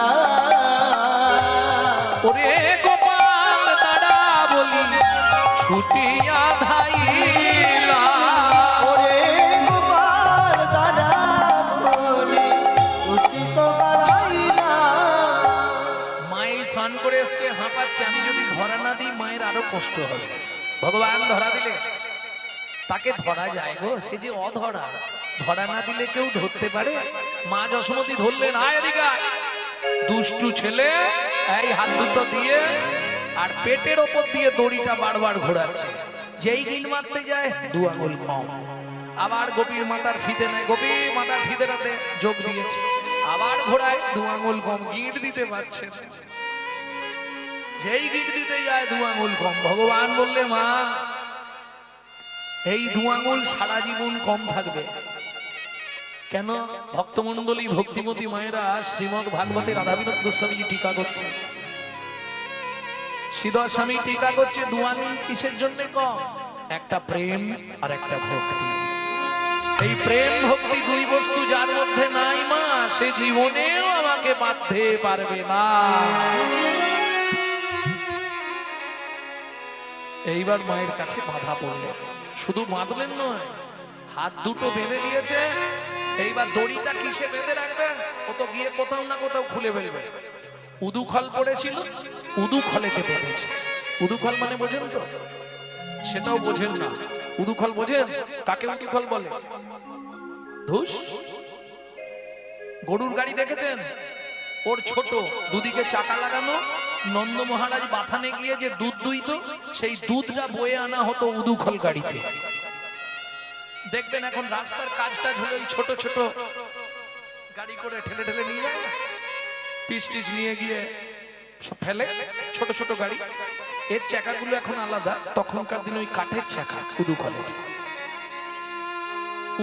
Speaker 1: ওরে গোপাল দাঁড়া বলি ছুটিয়া ধাইলা
Speaker 2: ওরে গোপাল দাদা
Speaker 1: কষ্ট হবে। ভগবান ধরা দিলে তাকে ধরা যায় গো, সে যে অধরা, ধরা না দিলে কেউ ধরতে পারে? মা যশোমতী ধরলেন, আয় এদিকে আয়। দুষ্টু ছেলে এই হাত দুটো দিয়ে আর পেটের ওপর দিয়ে দড়িটা বারবার ঘোরাচ্ছে, যেই গিট মারতে যায় 2 আঙুল কম। আবার গোপীর মাথার ফিতে নেয়, গোপী মাথার ফিতেটাতে যোগ দিয়েছে, আবার ঘোড়ায় 2 আঙুল কম, গিট দিতে পারছে না। যেই গিট দিতে যায় 2 আঙুল কম। ভগবান বললে, মা এই 2 আঙুল সারা জীবন কম থাকবে কেন? ভক্তমন্ডলী ভক্তিমতী মায়েরা শ্রীমদ ভাগবতে রাধা বিনোদ গোস্বামীজি টিকা করছে, শ্রীধর স্বামী টিকা করছে। 2 আঙুল কিসের জন্য কম? একটা প্রেম আর একটা ভক্তি। এই প্রেম ভক্তি 2 বস্তু যার মধ্যে নাই মা, সে জীবনেও আমাকে বাঁধতে পারবে না। এইবার মায়ের কাছে বাধা পড়ল, শুধু বাঁধলেন নয়, হাত দুটো বেঁধে দিয়েছে। এইবার দড়িটা কিসে বেঁধে রাখবে? ও তো গিয়ে কোথাও না কোথাও খুলে ফেলবে। উদুখল পড়েছিল, উদুখলেতে বেঁধেছে। উদুখল মানে বোঝেন তো? সেটাও বোঝেন না। উদুখল বোঝেন? কাকে উদুখল বলে? ধুস, গরুর গাড়ি দেখেছেন? ওর ছোট, দুদিকে চাকা লাগানো। নন্দ মহারাজ বাথানে গিয়ে যে দুধ দুইত, সেই দুধটা বয়ে আনা হতো উদুখল গাড়িতে। দেখবেন এখন রাস্তার কাজ টাজ হলে ওই ছোট ছোট গাড়ি করে ঠেলে ঠেলে নিয়ে যায়, পিচ টিচ নিয়ে গিয়ে সব ফেলে, ছোট ছোট গাড়ি। এর চাকাগুলো এখন আলাদা, তখনকার দিনে ওই কাঠের চাকা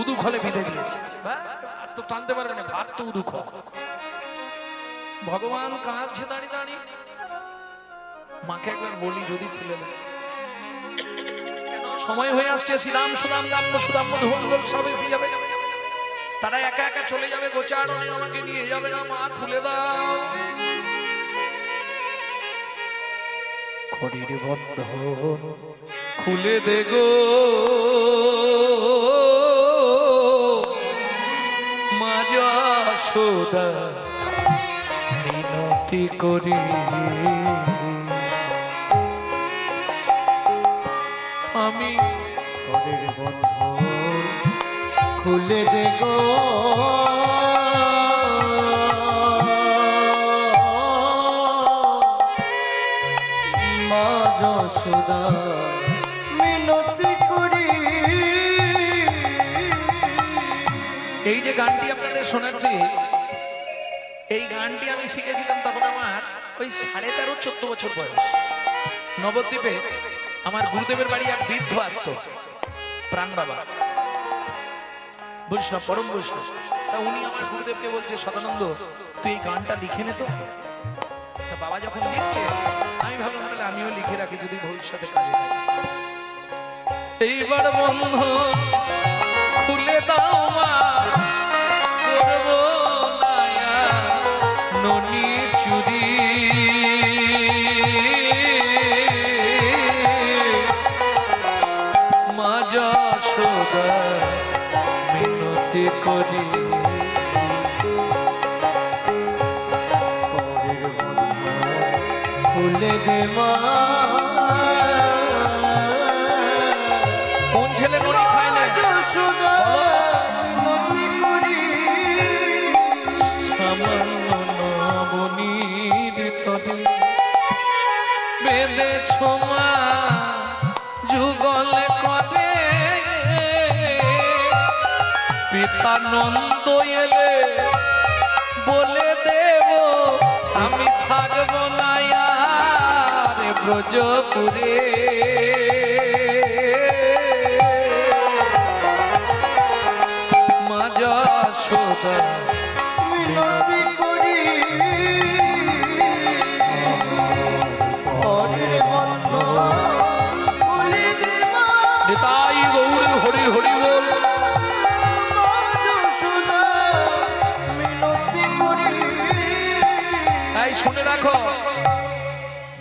Speaker 1: উদুখলে বেঁধে দিয়েছে। আর তো টানতে পারবে না, ভাত তো উদুখল। ভগবান কাঁদছে দাঁড়িয়ে দাঁড়িয়ে। মাকে একবার বলি যদি খুলে দেয়। সময় হয়ে আসছে, শ্রীরাম সুদাম দাম্য সুদাম্য ধোল সব এসে যাবে, তারা একা একা চলে যাবে, গোচারণে আমাকে নিয়ে যাবে না। মা খুলে দাও। খড়ির বন্ধন খুলে দে গো মা যশোদা, মিনতি করি আমি।
Speaker 2: খড়ির বন্ধন খুলে দে গো মা যশোদা, মিনতি করি।
Speaker 1: এই যে গানটি আপনাদের শোনাচ্ছি, এই গানটি আমি শিখেছিলাম তখন আমার ওই 13.5-14 বছর বয়স। নবদ্বীপে আমার গুরুদেবের বাড়ি এক বৃদ্ধ আসতো, প্রাণ বাবা, বৈষ্ণব, পরম বৈষ্ণব। তা উনি আমার গুরুদেবকে বলছে, সদানন্দ তুই এই গানটা লিখে নে তো। তা বাবা যখন লিখছে, আমি ভাবলাম তাহলে আমিও লিখে রাখি, যদি ভবিষ্যতে কাজে লাগে। এইবার বন্ধু খুলে দাও মা, করবো না আর ননি চুরি। মা যশোদা, মিনতি করি।
Speaker 2: খড়ির বন্ধন খুলে দে মা।
Speaker 1: কোন ছেলে ননি খায় না?
Speaker 2: যশোদা, মিনতি করি।
Speaker 1: সামান্য নবনীর তরে বেঁধেছ মা যুগল করে। পিতা নন্দ এলে বলে দেব, আমি থাকব না আর ব্রজপুরে। মা যশোদা,
Speaker 2: মিনতি করি। খড়ির বন্ধন খুলে দে মা।
Speaker 1: নিতাই গৌর হরি হরি বল।
Speaker 2: মা যশোদা, মিনতি করি।
Speaker 1: তাই শুনে রাখো,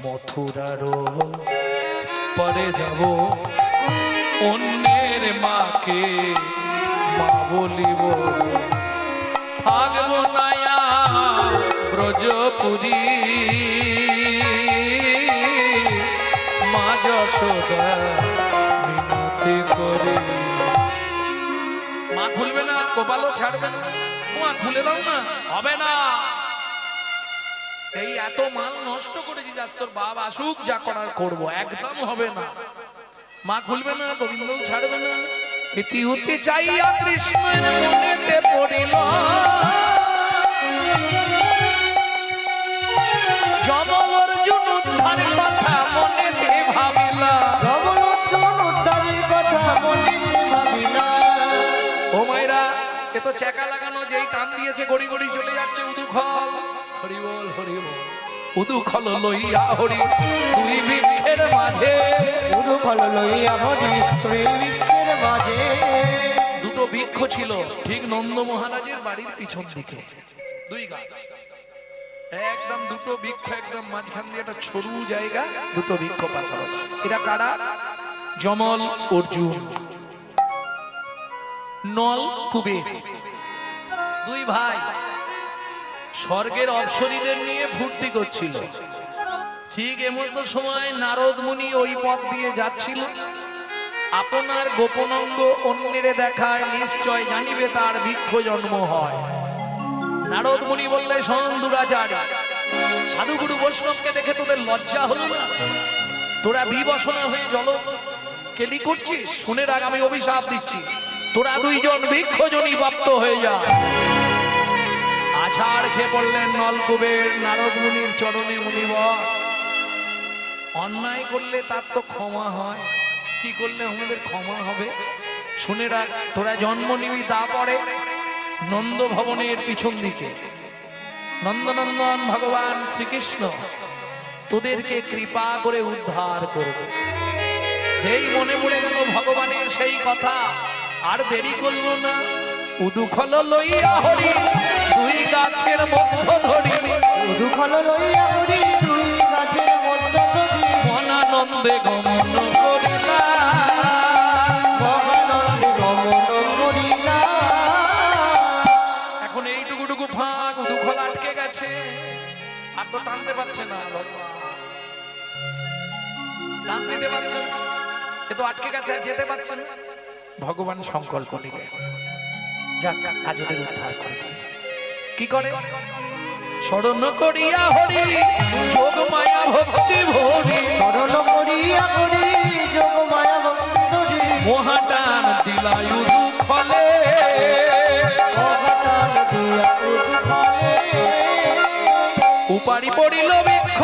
Speaker 1: মথুরারও পরে যাব, অন্যের মাকে মা বলিব, থাকবো না আর ব্রজপুরী। মা যশোদা মিনতি করে। মা খুলবে না, গোপালও ছাড়বে না, মা খুলে দাও না, হবে না। এই এত মাল নষ্ট করেছি, আজ তোর বাপ আসুক, যা করার করবো, একদম হবে না। মা খুলবে না, গোবিন্দ ছাড়বে না। ইতি হতে চাইয়া কৃষ্ণের মনেতে পড়িল, যমল অর্জুন উদ্ধারের কথা মনেতে ভাবিলা।
Speaker 2: যমল অর্জুন উদ্ধারের কথা মনেতে ভাবিলা।
Speaker 1: ও মায়েরা, এ তো চেকা লাগানো, যেই টান দিয়েছে গড়ি গড়ি চলে যাচ্ছে উদুখল। হরি বল হরি বল। উদুখল লইয়া হরি দুই বৃক্ষের মাঝে,
Speaker 2: উদুখল লইয়া হরি দুই বৃক্ষের মাঝে।
Speaker 1: দুটো বৃক্ষ ছিল ঠিক নন্দ মহারাজের বাড়ির পিছন দিকে, দুই গাছ, একদম দুটো বৃক্ষ, একদম মাঝখান দিয়ে একটা সরু জায়গা, দুটো বৃক্ষ পাশাপাশি। এরা কারা? যমল অর্জুন, নল কুবের, দুই ভাই স্বর্গের অপ্সরীদের নিয়ে ফুর্তি করছিল। ঠিক এমন সময় নারদ মুনি ওই পথ দিয়ে যাচ্ছিল। আপনার গোপন অঙ্গ অন্যের দেখায় নিশ্চয় জানিবে তার বৃক্ষ জন্ম হয়। নারদ মুনি বললে, শোন দুরাচারী, সাধুগুরু বৈষ্ণবকে দেখে তোদের লজ্জা হলো না? তোরা বিবসনা হয়ে জল কেলি করছিস? শুনে রাখ, আমি অভিশাপ দিচ্ছি, তোরা দুইজন বৃক্ষজনী প্রাপ্ত হয়ে যা। আছাড় খেয়ে পড়লেন নলকুবের নারদ মুনির চরণে। মুনিবর, অন্যায় করলে তার তো ক্ষমা হয়, কি করলে আমাদের ক্ষমা হবে? শুনে রাখ, তোরা জন্ম নিবি তা পরে নন্দ ভবনের পিছন দিকে। নন্দনন্দন ভগবান শ্রীকৃষ্ণ তোদেরকে কৃপা করে উদ্ধার করবে। যেই মনে পড়ে গেল ভগবানের সেই কথা, আর দেরি করলো না। উদুখল লইয়া হরি দুই গাছের মধ্য ধরি,
Speaker 2: উদুখল লইয়া হরি দুই গাছের মধ্য ধরি।
Speaker 1: মনানন্দে গমন করিলা,
Speaker 2: মহানন্দে গমন করিলা।
Speaker 1: এখন এইটুকুটুকু ফাঁক, উদুখল আটকে গেছে, আর তো টানতে পারছে না, টান দিতে পারছে না, এ তো আটকে গেছে, আর যেতে পারছে না। ভগবান সংকল্প নিলেন, যাক আজদের উদ্ধার করে। কি করে? স্মরণ করিয়া হরি যোগ মায়া ভক্তি ভরি,
Speaker 2: স্মরণ করিয়া হরি যোগ মায়া ভক্তি ধরি।
Speaker 1: মহাটান দিলা উদুখলে,
Speaker 2: মহাটান দিয়া উদুখলে।
Speaker 1: উপারি পড়িল বৃক্ষ,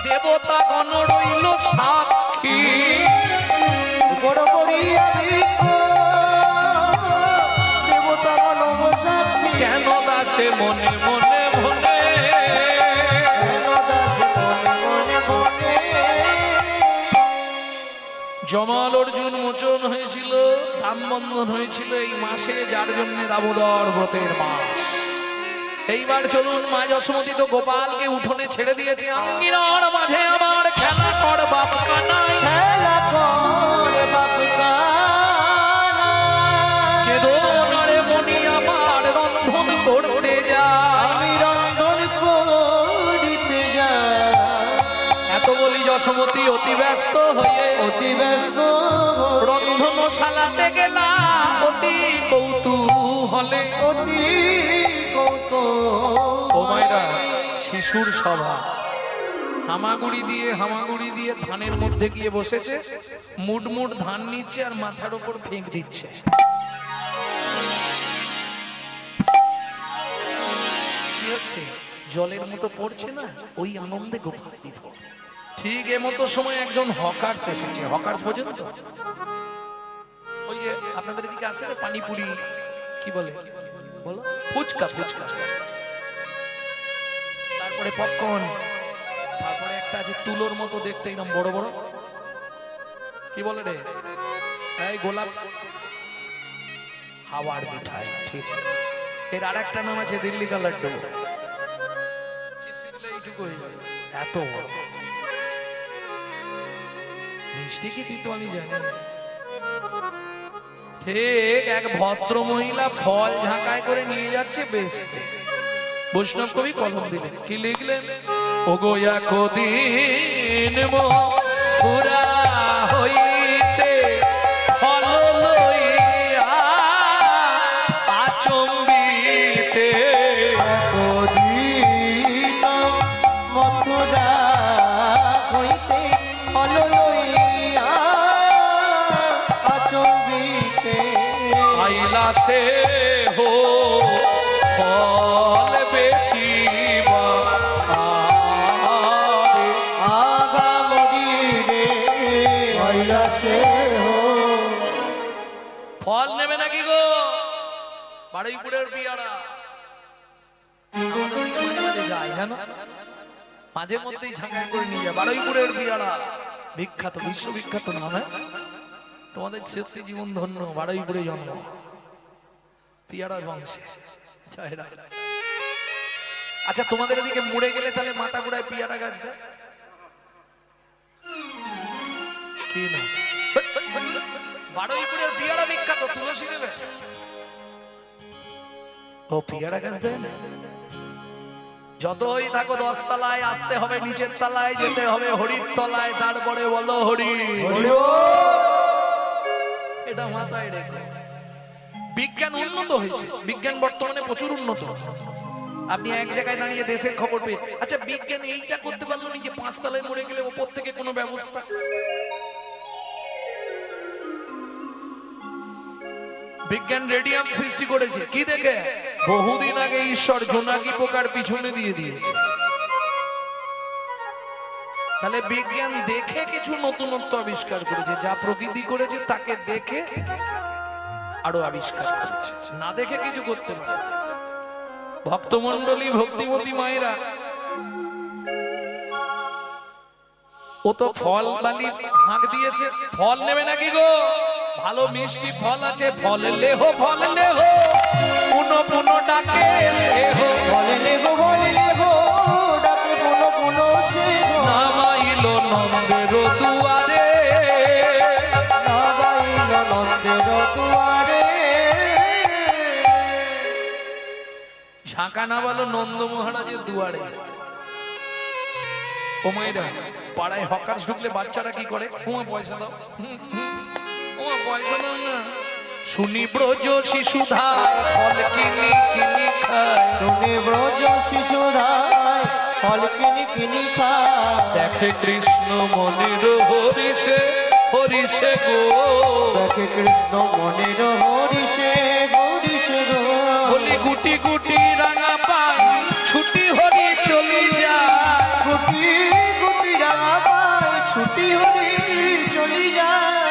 Speaker 1: দেবতা গণ রইল সাক্ষী।
Speaker 2: উপর করিয়া বৃক্ষ, দেবতা গণ সাক্ষী।
Speaker 1: কেন দাসে মনে মনে মনে,
Speaker 2: কেন দাসে মনে মনে মনে।
Speaker 1: যমল অর্জুন মোচন হয়েছিল, দাম বন্ধন হয়েছিল এই মাসে, যার জন্য দামোদর ব্রতের মাস। এইবার চলুন, মা যশোমতী তো গোপালকে উঠোনে ছেড়ে দিয়েছে। আঙ্গিনার মাঝে আমার খেলা কর বাপ কানাই,
Speaker 2: খেলা কর বাপ কানাই।
Speaker 1: কেদো নরে মনি আমার রন্ধন করতে যায়,
Speaker 2: আমি রন্ধন করিতে যাই।
Speaker 1: এত বলি যশোমতী অতি ব্যস্ত হয়ে
Speaker 2: অতি ব্যস্ত
Speaker 1: রন্ধনশালাতে গেলাম অতি কৌতূহলে।
Speaker 2: অতি কৌতূহলে।
Speaker 1: ও মায়েরা, শিশুর সভা, হামাগুড়ি দিয়ে ধানের মধ্যে গিয়ে বসেছে, মুড ধান নিচ্ছে আর মাথার উপর ফেঁক দিচ্ছে। কি হচ্ছে? জলের মতো পড়ছে না, ওই আনন্দে গোপাল বিভোর। ঠিক এমতো সময় একজন হকার্স এসেছে। হকার্স বোঝেন তো? ওই যে আপনাদের এদিকে আসে না পানিপুরি, কি বলে বলো, ফুচকা, তারপরে পপকর্ন, তারপরে একটা আছে তুলোর মতো দেখতে, এরকম বড় বড়, কি বলে রে, এই গোলাপ, হাওয়ার মিঠাই। ঠিক, এর আর একটা নাম আছে দিল্লি কা লাড্ডু। এইটুকু হয়ে যাবে, এত বড় মিষ্টি কি দিত আমি জানি না। ঠিক এক ভদ্র মহিলা ফল ঝাঁকায় করে নিয়ে যাচ্ছে বেচতে। বৈষ্ণব কবি কলম দিলেন, কি লিখলেন? ওগো একদিন মথুরা হইতে ফল লইয়া আচম্বিতে
Speaker 2: কদিন মথুরা হইতে ফল লইয়া আচম্বিতে
Speaker 1: আইলা সে হো ফল বেচিবা আরে
Speaker 2: আগামরি রে আইলা সে হো
Speaker 1: ফল নেবে নাকি গো বারুইপুরের পিয়ারা আমাদের দিকে মাঝে মাঝে যায় জানো মাঝে মধ্যেই ঝাঁকা করে নিয়ে যায় বারুইপুরের পিয়ারা বিখ্যাত বিশ্ববিখ্যাত নাম হ্যাঁ তোমাদের শেষে জীবন ধন্য বারুইপুরে জন্ম পিয়ারার বংশে জয় রায়। আচ্ছা তোমাদের এদিকে মরে গেলে তাহলে মাথা গোড়ায় পিয়ারা গাছ দেয় কি না বারুইপুরের পিয়ারা বিখ্যাত তুলসী নেবে ও পিয়ারা গাছ দেয় না যতই থাকো 10 তলায় আসতে হবে নিচের তলায় যেতে হবে হরির তলায় তারপরে বলো হরি এটা মাথায় রেখে বিজ্ঞান উন্নত হয়েছে বিজ্ঞান বর্তমানে প্রচুর উন্নত আপনি এক জায়গায় দাঁড়িয়ে দেশের খবর পেয়ে আচ্ছা বিজ্ঞান এইটা করতে পারলো না যে 5 তলায় মরে গেলে উপর থেকে কোনো ব্যবস্থা বিজ্ঞান রেডিয়াম সৃষ্টি করেছে কি দেখে বহুদিন আগে ঈশ্বর জোনাকি পোকার পিছনে দিয়ে দিয়েছে তাহলে বিজ্ঞান দেখে কিছু নতুনত্ব আবিষ্কার করেছে যা প্রকৃতি করেছে তাকে দেখে আরো আবিষ্কার করেছে না দেখে কিছু করতে পারে ভক্তমণ্ডলী ভক্তিমতী মায়েরা ও তো ফল বালি ভাগ দিয়েছে ফল নেবে নাকি গো ভালো মিষ্টি ফল আছে ফল লেহ পুনো পুনো ডাকে সেহ
Speaker 2: বলে লেগো ডাকে পুনো পুনো সে
Speaker 1: নামাইলো নন্দের দুয়ারে
Speaker 2: নাগাইল নন্দের দুয়ারে
Speaker 1: ঝাঁকা না বলো নন্দ মহারাজের দুয়ারে ও মাইরা পাড়ায় হকার্স ঢুকলে বাচ্চারা কি করে ওমা পয়সা দাও ওমা পয়সা দাও না শুনি ব্রজ শিশুধা ফল কিনি কিনি খায়
Speaker 2: শুনে ব্রজ শিশুরায় ফল কিনি কিনি খায়
Speaker 1: দেখে কৃষ্ণ মনের হরিষে হরিষে গো
Speaker 2: দেখে কৃষ্ণ মনের হরিষে হরিষে গো
Speaker 1: বলি গুটি গুটি রাঙা পাই ছুটি হরি চলি যায়
Speaker 2: গুটি গুটি রাঙা পায় ছুটি হরি চলি যায়